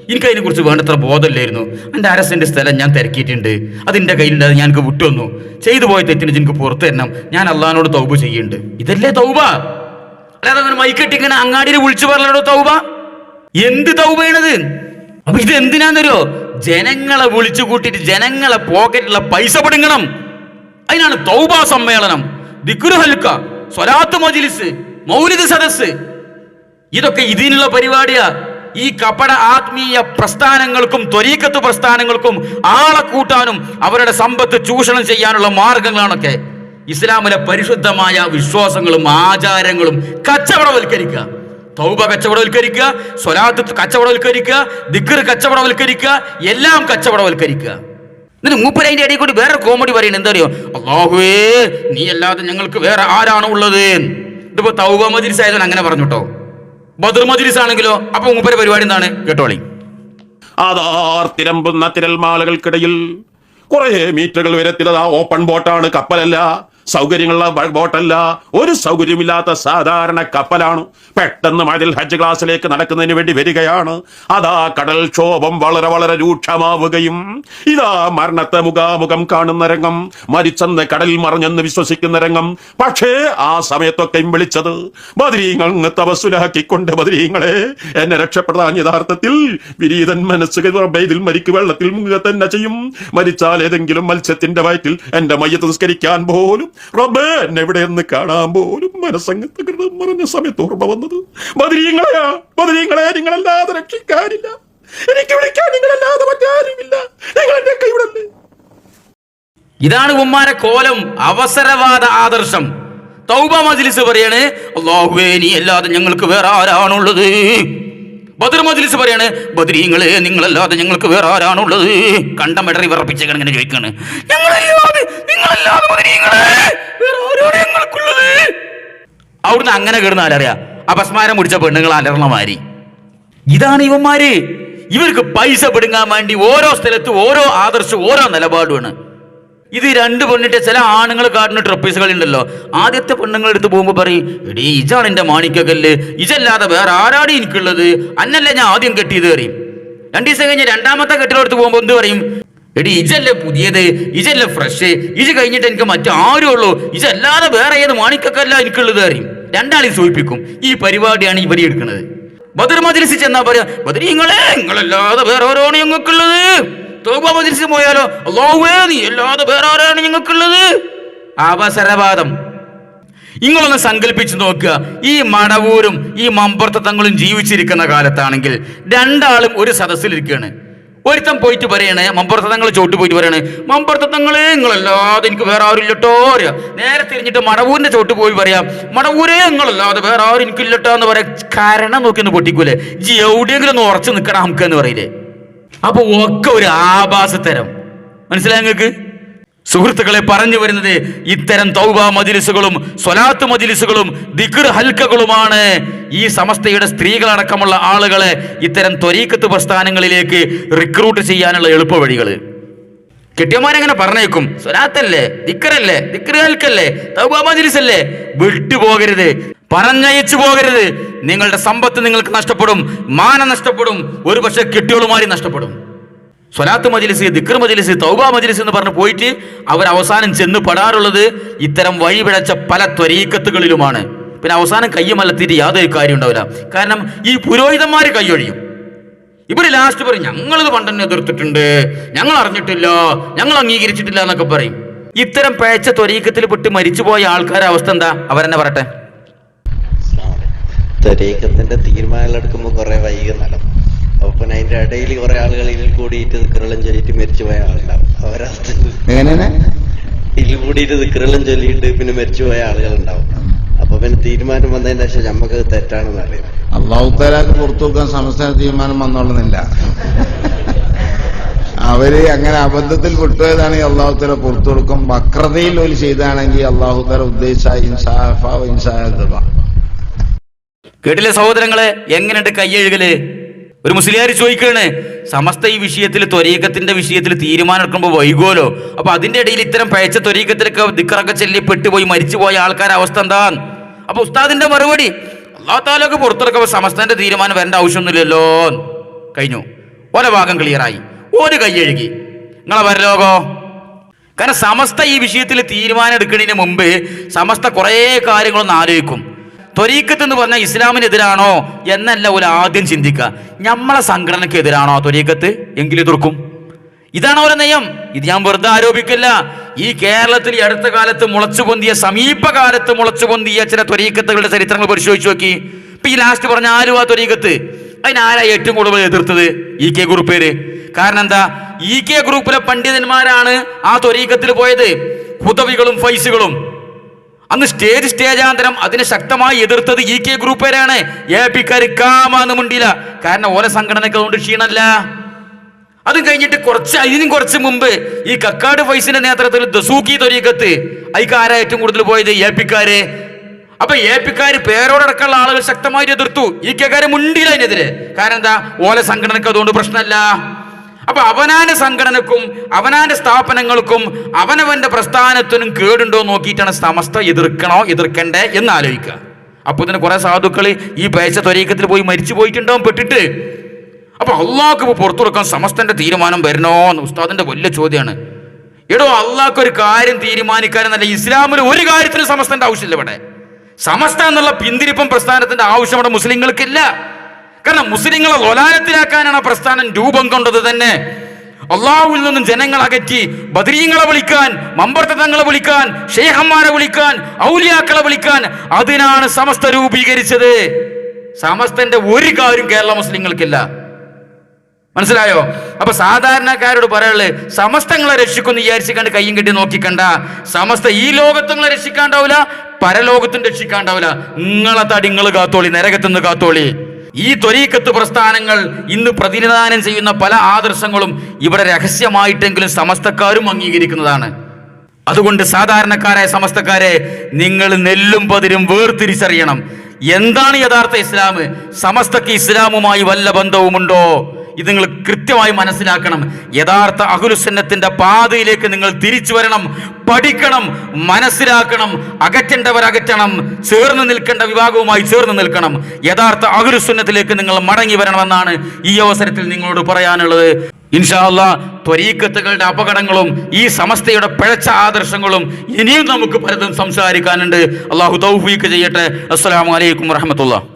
എനിക്കതിനെ കുറിച്ച് വേണ്ടത്ര ബോധമില്ലായിരുന്നു. എൻ്റെ 1/2 സെന്റ് സ്ഥലം ഞാൻ തിരക്കിയിട്ടുണ്ട്, അതിൻ്റെ കയ്യിലുണ്ടായത് ഞാൻ എനിക്ക് വിട്ടുവന്നു. ചെയ്തു പോയ തെറ്റിന് എനിക്ക് പുറത്തു തരണം. ഞാൻ അള്ളാഹിനോട് തൗബ ചെയ്യുന്നുണ്ട്. ഇതല്ലേ തൗബ? അല്ലാതെ അങ്ങനെ മൈക്കെട്ടി ഇങ്ങനെ അങ്ങാടിയിൽ വിളിച്ചു പറഞ്ഞോ തൗബ. എന്ത് തൗബയാണത്? അപ്പൊ ഇത് എന്തിനാന്നറിയോ? ജനങ്ങളെ വിളിച്ചു കൂട്ടിയിട്ട് ജനങ്ങളെ പോക്കറ്റിലുള്ള പൈസ പിടുങ്ങണം. അതിനാണ് തൗബ സമ്മേളനം, ദിക്ർ ഹൽക്ക, സ്വലാത്ത് മജ്ലിസ്, മൗലിദ് സദസ്സ്. ഇതൊക്കെ ഇതിനുള്ള പരിപാടിയാ. ഈ കപട ആത്മീയ പ്രസ്ഥാനങ്ങൾക്കും ത്വരീഖത്ത് പ്രസ്ഥാനങ്ങൾക്കും ആളെ കൂട്ടാനും അവരുടെ സമ്പത്ത് ചൂഷണം ചെയ്യാനുള്ള മാർഗങ്ങളാണൊക്കെ. ഇസ്ലാമിലെ പരിശുദ്ധമായ വിശ്വാസങ്ങളും ആചാരങ്ങളും കച്ചവടവൽക്കരിക്കുക. തൗബ കച്ചവടവൽക്കരിക്കുക, സ്വലാത്ത് കച്ചവടവൽക്കരിക്കുക, ദിക്ർ കച്ചവടവൽക്കരിക്കുക, എല്ലാം കച്ചവടവൽക്കരിക്കുക. എന്നിട്ട് മൂപ്പര് അതിന്റെ ഇടയിൽ കൂടി വേറെ കോമഡി പറയുന്നത് എന്താ അറിയോ? അല്ലാഹുവേ നീ അല്ലാതെ ഞങ്ങൾക്ക് വേറെ ആരാണ് ഉള്ളത്? ഇതിപ്പോ തൗബ മജ്ലിസ് ആയതുകൊണ്ട് അങ്ങനെ പറഞ്ഞുട്ടോ. ബദർ മജ്ലിസ് ആണെങ്കിലോ അപ്പൊ മൂപ്പരെ പരിപാടി എന്താണ്? കേട്ടോളി.
തിരമ്പുന്ന തിരൽമാലകൾക്കിടയിൽ കുറെ മീറ്ററുകൾ ഉയരത്തിലതാ ഓപ്പൺ ബോട്ടാണ്, കപ്പലല്ല. സൗകര്യങ്ങളുള്ള ബോട്ടല്ല, ഒരു സൗകര്യമില്ലാത്ത സാധാരണ കപ്പലാണ്. പെട്ടെന്ന് മതിൽ ഹജ്ജ് ക്ലാസ്സിലേക്ക് നടക്കുന്നതിന് വേണ്ടി വരികയാണ്. അതാ കടൽക്ഷോഭം വളരെ വളരെ രൂക്ഷമാവുകയും ഇതാ മരണത്തെ മുഖാമുഖം കാണുന്ന രംഗം, മരിച്ചെന്ന് കടലിൽ മറിഞ്ഞെന്ന് വിശ്വസിക്കുന്ന രംഗം. പക്ഷേ ആ സമയത്തൊക്കെയും വിളിച്ചത് ബദരീങ്ങൾ തപസ്സുലാക്കിക്കൊണ്ട്, ബദരീങ്ങളെ എന്നെ രക്ഷപ്പെടാൻ യഥാർത്ഥത്തിൽ വിരീതൻ മനസ്സ് ഇതിൽ മരിക്ക് വെള്ളത്തിൽ മുങ്ങുക തന്നെ ചെയ്യും. മരിച്ചാൽ ഏതെങ്കിലും മത്സ്യത്തിന്റെ വയറ്റിൽ എന്റെ മയ്യത്ത് നിസ്കരിക്കാൻ പോലും, റബ്ബേ എന്നെ എവിടെയെന്ന് കാണാൻ പോലും മനസ്സങ്ങത്ത് മറിഞ്ഞ സമയത്ത് ഓർമ്മ വന്നത് ബദരീങ്ങളെയാ. ബദരീങ്ങളെ, നിങ്ങളല്ലാതെ രക്ഷിക്കാനില്ല, എനിക്ക് വിളിക്കാൻ നിങ്ങളല്ലാതെ മറ്റാരുമില്ല, നിങ്ങൾ എന്റെ കൈവിടല്ലേ.
ഇതാണ് ഉമ്മാരെ കോലം, അവസരവാദ ആദർശം. തൗബ മജ്ലിസ് പറയാണ്, അല്ലാഹുവേ നീ അല്ലാതെ ഞങ്ങൾക്ക് വേറെ ആരാണുള്ളത്. ബദർ മജ്ലിസ് പറയാണ്, ബദരീങ്ങളെ നിങ്ങളല്ലാതെ ഞങ്ങൾക്ക് വേറെ ആരാണുള്ളത്. കണ്ടം ഇടറി വിറപ്പിച്ചേക്കാൻ ഇങ്ങനെ ചോദിക്കാണ്, നിങ്ങളല്ലാതെ ബദരീങ്ങളെ വേറെ ആരാണ് ഞങ്ങൾക്കുള്ളത്. അവിടുന്ന് അങ്ങനെ കിടന്ന് ആലറിയാ, അപസ്മാരം മുടിച്ച പെണ്ണുങ്ങൾ അലർന്ന മാതിരി. ഇതാണ് ഇവന്മാര്. ഇവർക്ക് പൈസ പിടുങ്ങാൻ വേണ്ടി ഓരോ സ്ഥലത്ത് ഓരോ ആദർശം, ഓരോ നിലപാടുമാണ്. ഇത് രണ്ട് പെണ്ണിട്ട് ചില ആണുങ്ങൾ കാട്ടുന്ന ട്രപ്പീസുകൾ ഉണ്ടല്ലോ. ആദ്യത്തെ പെണ്ണുങ്ങൾ എടുത്ത് പോകുമ്പോൾ പറയും, എടീ ഇജാണ് എന്റെ മാണിക്കക്കല്ല്, ഇജല്ലാതെ വേറെ ആരാടി എനിക്കുള്ളത്, അന്നല്ലേ ഞാൻ ആദ്യം കെട്ടിയത് പറയും. 2 ദിവസം കഴിഞ്ഞ് രണ്ടാമത്തെ കെട്ടിലെടുത്ത് പോകുമ്പോൾ എന്ത് പറയും, എടീ ഇജല്ലേ പുതിയത്, ഇജല്ലേ ഫ്രഷ്, ഇജ് കഴിഞ്ഞിട്ട് എനിക്ക് മറ്റാരും ഉള്ളൂ, ഇജല്ലാതെ വേറെ ഏത് മാണിക്കക്കല്ല എനിക്കുള്ളത് പറയും. രണ്ടാളെയും സൂചിപ്പിക്കും. ഈ പരിപാടിയാണ് ഇവരെ എടുക്കുന്നത്. ബദർ മജ്ലിസിൽ ചെന്നാ പറയാ, ബദരീങ്ങളെ നിങ്ങളല്ലാതെ വേറെ ഓരോണ് ഞങ്ങൾക്കുള്ളത്. തൗബ മജ്ലിസിൽ പോയാലോ, അല്ലാഹുവേ നീ അല്ലാതെ വേറെ ആരാണ് ഞങ്ങൾക്കുള്ളത്. അവസരവാദം. നിങ്ങളൊന്ന് സങ്കല്പിച്ച് നോക്കുക, ഈ മടവൂരും ഈ മമ്പുറത്തെ തങ്ങളും ജീവിച്ചിരിക്കുന്ന കാലത്താണെങ്കിൽ രണ്ടാളും ഒരു സദസ്സിലിരിക്കുകയാണ്. ഒരുത്തം പോയിട്ട് പറയണേ, മമ്പുറത്തെ തങ്ങൾ ചോട്ട് പോയിട്ട് പറയണേ, മമ്പുറത്തെ തങ്ങളെ നിങ്ങളല്ലാതെ എനിക്ക് വേറെ ആരും ഇല്ലട്ടോ പറയാ. നേരെ തിരിഞ്ഞിട്ട് മടവൂരിന്റെ ചോട്ട് പോയി പറയാം, മടവൂരേ നിങ്ങളല്ലാതെ വേറെ ആരും എനിക്കില്ലട്ടോ എന്ന് പറയാം. കാരണം നോക്കി ഒന്ന് പൊട്ടിക്കൂലേ, ജി എവിടെയെങ്കിലും ഒന്ന് ഉറച്ചു നിൽക്കണം നമുക്ക് എന്ന് പറയില്ലേ. അപ്പൊ ഒക്കെ ഒരു ആഭാസത്തരം. മനസ്സിലായി നിങ്ങൾക്ക്? സുഹൃത്തുക്കളെ, പറഞ്ഞു വരുന്നത് ഇത്തരം തൗബ മജ്ലിസുകളും സ്വലാത്ത് മജ്ലിസുകളും ദിക്ർ ഹൽക്കകളുമാണ് ഈ സമസ്തയുടെ സ്ത്രീകളടക്കമുള്ള ആളുകളെ ഇത്തരം ത്വരീഖത്ത് പ്രസ്ഥാനങ്ങളിലേക്ക് റിക്രൂട്ട് ചെയ്യാനുള്ള എളുപ്പ വഴികൾ. കെട്ടിയന്മാരങ്ങനെ പറഞ്ഞേക്കും, സ്വലാത്തല്ലേ, ദിക്റല്ലേ, ദിക്ർ ഹൽക്കല്ലേ, തൗബ മജ്ലിസല്ലേ, വിട്ടുപോകരുത്, പറഞ്ഞയച്ചു പോകരുത്. നിങ്ങളുടെ സമ്പത്ത് നിങ്ങൾക്ക് നഷ്ടപ്പെടും, മാനം നഷ്ടപ്പെടും, ഒരു പക്ഷെ കെട്ടിയോളുമാരി നഷ്ടപ്പെടും. സ്വലാത്ത് മജ്ലിസ്, ദിക്ർ മജ്ലിസ്, തൗബ മജ്ലിസ് എന്ന് പറഞ്ഞ് പോയിട്ട് അവർ അവസാനം ചെന്ന് പെടാറുള്ളത് ഇത്തരം വഴിപിഴച്ച പല ത്വരീഖത്തുകളിലുമാണ്. പിന്നെ അവസാനം കയ്യമലത്തിയിട്ട് യാതൊരു കാര്യം ഉണ്ടാവില്ല. കാരണം ഈ പുരോഹിതന്മാർ കൈയൊഴിയും. ഇവര് ലാസ്റ്റ് പറയും, ഞങ്ങളിത് പണ്ടെന്നെ എതിർത്തിട്ടുണ്ട്, ഞങ്ങൾ അറിഞ്ഞിട്ടില്ല, ഞങ്ങൾ അംഗീകരിച്ചിട്ടില്ല എന്നൊക്കെ പറയും. ഇത്തരം പേച്ച ത്വരീഖത്തിൽ പെട്ട് മരിച്ചുപോയ ആൾക്കാരുടെ അവസ്ഥ എന്താ? അവരെന്നെ പറയട്ടെ.
ത്വരീഖത്തിന്റെ തീരുമാനങ്ങൾ എടുക്കുമ്പോൾ കുറെ വൈകുന്നല്ലോ. അപ്പൊ പിന്നെ അതിന്റെ ഇടയിൽ കുറെ ആളുകൾ ഇതിൽ കൂടിയിട്ട് ദിക്റെല്ലാം ചൊല്ലിയിട്ട് മരിച്ചുപോയ ആളുണ്ടാവും. അവരവസ്ഥ ഇതിൽ കൂടിയിട്ട് ദിക്റെല്ലാം ചൊല്ലിയിട്ട് പിന്നെ മരിച്ചുപോയ ആളുകളുണ്ടാവും. അപ്പൊ പിന്നെ തീരുമാനം വന്നതിന് ശേഷം നമുക്ക് തെറ്റാണെന്ന് അറിയാം.
അള്ളാഹുത്താലാക്ക് പുറത്തു കൊടുക്കാൻ സമസ്ത തീരുമാനം വന്നോളുന്നില്ല. അവര് അങ്ങനെ അബദ്ധത്തിൽ വിട്ടുപോയതാണെങ്കിൽ അള്ളാഹുത്താല പുറത്തു കൊടുക്കും. വക്രതയിൽ ഒരു ചെയ്താണെങ്കിൽ അള്ളാഹുത്താല ഉദ്ദേശിച്ച
കേട്ടില്ലേ സഹോദരങ്ങളെ, എങ്ങനെയുണ്ട് കയ്യെഴുകല്? ഒരു മുസ്ലിയാർ ചോദിക്കുകയാണ്, സമസ്ത ഈ വിഷയത്തിൽ ത്വരീഖത്തിന്റെ വിഷയത്തിൽ തീരുമാനം എടുക്കുമ്പോൾ വൈകുമല്ലോ, അപ്പൊ അതിന്റെ ഇടയിൽ ഇത്തരം പഴച്ച ത്വരീഖത്തിലൊക്കെ ദിക്റൊക്കെ ചൊല്ലി പെട്ടുപോയി മരിച്ചുപോയ ആൾക്കാരുടെ അവസ്ഥ എന്താ? അപ്പൊ ഉസ്താദിന്റെ മറുപടി, അല്ലാഹു തആലക്ക് പുറത്തിറക്കുമ്പോൾ സമസ്തന്റെ തീരുമാനം വരേണ്ട ആവശ്യമൊന്നുമില്ലല്ലോ. കഴിഞ്ഞു, ഓരോ ഭാഗം ക്ലിയറായി, ഒരു കയ്യെഴുകി. നിങ്ങളെ പരലോകോ? കാരണം സമസ്ത ഈ വിഷയത്തിൽ തീരുമാനം എടുക്കുന്നതിന് മുമ്പ് സമസ്ത കുറേ കാര്യങ്ങളൊന്ന് ആലോചിക്കും. ത്വരീഖത്ത് എന്ന് പറഞ്ഞാൽ ഇസ്ലാമിനെതിരാണോ എന്നല്ല ഒരു ആദ്യം ചിന്തിക്കുക, നമ്മളെ സംഘടനയ്ക്ക് എതിരാണോ ത്വരീഖത്ത് എങ്കിലും എതിർക്കും. ഇതാണ് ഓരോ നയം. ഇത് ഞാൻ വെറുതെ ആരോപിക്കില്ല. ഈ കേരളത്തിൽ ഈ അടുത്ത കാലത്ത് മുളച്ചുപൊന്തിയ, സമീപകാലത്ത് മുളച്ചുപൊന്തിയ ചില ത്വരീഖത്തുകളുടെ ചരിത്രങ്ങൾ പരിശോധിച്ച് നോക്കി. ഇപ്പൊ ഈ ലാസ്റ്റ് പറഞ്ഞ ആലുവ ത്വരീഖത്ത്, അതിനാരാ ഏറ്റവും കൂടുതൽ എതിർത്തത്? EK ഗ്രൂപ്പേര്. കാരണം എന്താ? EK ഗ്രൂപ്പിലെ പണ്ഡിതന്മാരാണ് ആ ത്വരീഖത്തിൽ പോയത്, ഹുദവികളും ഫൈസുകളും. അന്ന് സ്റ്റേജാന്തരം അതിനെ ശക്തമായി എതിർത്തത് EK ഗ്രൂപ്പേരാണ്. APക്കാർ കാമാന്ന് മുണ്ടില്ല, കാരണം ഓല സംഘടനയ്ക്ക് അതുകൊണ്ട് ക്ഷീണമല്ല. അതും കഴിഞ്ഞിട്ട് ഇതിനും കുറച്ച് മുമ്പ് ഈ കക്കാട് ഫൈസിന്റെ നേതൃത്വത്തിൽ ദസൂക്കി ത്വരീഖത്ത്, അതിക്ക് ആരാ ഏറ്റവും കൂടുതൽ പോയത്? APക്കാര്. അപ്പൊ APക്കാര് പേരോടക്കമുള്ള ആളുകൾ ശക്തമായി എതിർത്തു, EKക്കാര് മുണ്ടില്ല അതിനെതിരെ. കാരണം എന്താ? ഓല സംഘടനയ്ക്ക് അതുകൊണ്ട് പ്രശ്നമല്ല. അപ്പൊ അവനാന്റെ സംഘടനക്കും അവനാന്റെ സ്ഥാപനങ്ങൾക്കും അവനവന്റെ പ്രസ്ഥാനത്തിനും കേടുണ്ടോ നോക്കിയിട്ടാണ് സമസ്ത എതിർക്കണോ എതിർക്കണ്ടേ എന്ന് ആലോചിക്കുക. അപ്പൊ ഇതിന് കുറെ സാധുക്കൾ ഈ പേച്ച ത്വരീഖത്തിൽ പോയി മരിച്ചു പോയിട്ടുണ്ടാവും പെട്ടിട്ട്. അപ്പൊ അള്ളാഹ്ക്ക് ഇപ്പോൾ പുറത്തു കൊടുക്കാൻ സമസ്തന്റെ തീരുമാനം വരണോ എന്ന് ഉസ്താദിന്റെ വലിയ ചോദ്യമാണ്. എടോ, അള്ളാഹ്ക്ക് ഒരു കാര്യം തീരുമാനിക്കാനെന്നല്ല, ഇസ്ലാമിൽ ഒരു കാര്യത്തിനും സമസ്തന്റെ ആവശ്യമില്ല. ഇവിടെ സമസ്ത എന്നുള്ള പിന്തിരിപ്പം പ്രസ്ഥാനത്തിന്റെ ആവശ്യം ഇവിടെ മുസ്ലിങ്ങൾക്കില്ല. കാരണം മുസ്ലിങ്ങളെ ലൊലാലത്തിലാക്കാനാണ് ആ പ്രസ്ഥാനം രൂപം കൊണ്ടത് തന്നെ. അള്ളാഹുവിൽ നിന്നും ജനങ്ങൾ അകറ്റി ബദരീങ്ങളെ വിളിക്കാൻ, മമ്പർത്തങ്ങളെ വിളിക്കാൻ, ഷെയ്ഖന്മാരെ വിളിക്കാൻ, ഔലിയാക്കളെ വിളിക്കാൻ, അതിനാണ് സമസ്ത രൂപീകരിച്ചത്. സമസ്തന്റെ ഒരു കാര്യം കേരള മുസ്ലിങ്ങൾക്കില്ല. മനസ്സിലായോ? അപ്പൊ സാധാരണക്കാരോട് പറയാനുള്ളത്, സമസ്തങ്ങളെ രക്ഷിക്കുമെന്ന് വിചാരിച്ചു കണ്ട് കയ്യും കെട്ടി നോക്കിക്കണ്ട. സമസ്ത ഈ ലോകത്തുങ്ങളെ രക്ഷിക്കാണ്ടാവില്ല, പരലോകത്തും രക്ഷിക്കാണ്ടാവില്ല. നിങ്ങളെ തടിങ്ങൾ കാത്തോളി, നരകത്തുനിന്ന് കാത്തോളി. ഈ ത്വരീഖത്ത് പ്രസ്ഥാനങ്ങൾ ഇന്ന് പ്രതിനിധാനം ചെയ്യുന്ന പല ആദർശങ്ങളും ഇവിടെ രഹസ്യമായിട്ടെങ്കിലും സമസ്തക്കാരും അംഗീകരിക്കുന്നതാണ്. അതുകൊണ്ട് സാധാരണക്കാരായ സമസ്തക്കാരെ, നിങ്ങൾ നെല്ലും പതിരും വേർതിരിച്ചറിയണം. എന്താണ് യഥാർത്ഥ ഇസ്ലാം? സമസ്തക്ക് ഇസ്ലാമുമായി വല്ല ബന്ധവുമുണ്ടോ? ഇത് നിങ്ങൾ കൃത്യമായി മനസ്സിലാക്കണം. യഥാർത്ഥ അഹ്ലുസുന്നത്തിന്റെ പാതയിലേക്ക് നിങ്ങൾ തിരിച്ചു വരണം, പഠിക്കണം, മനസ്സിലാക്കണം. അകറ്റേണ്ടവർ അകറ്റണം, ചേർന്ന് നിൽക്കേണ്ട വിഭാഗവുമായി ചേർന്ന് നിൽക്കണം. യഥാർത്ഥ അഹ്ലുസുന്നത്തിലേക്ക് നിങ്ങൾ മടങ്ങി വരണമെന്നാണ് ഈ അവസരത്തിൽ നിങ്ങളോട് പറയാനുള്ളത്. ഇൻഷാ അല്ലാഹ് ത്വരീഖത്തുകളുടെ അപകടങ്ങളും ഈ സമസ്തയുടെ പിഴച്ച ആദർശങ്ങളും ഇനിയും നമുക്ക് പലതും സംസാരിക്കാനുണ്ട്. അള്ളാഹു തൗഫീഖ് ചെയ്യട്ടെ. അസ്സലാമു അലൈക്കും വറഹ്മത്തുള്ളാഹി.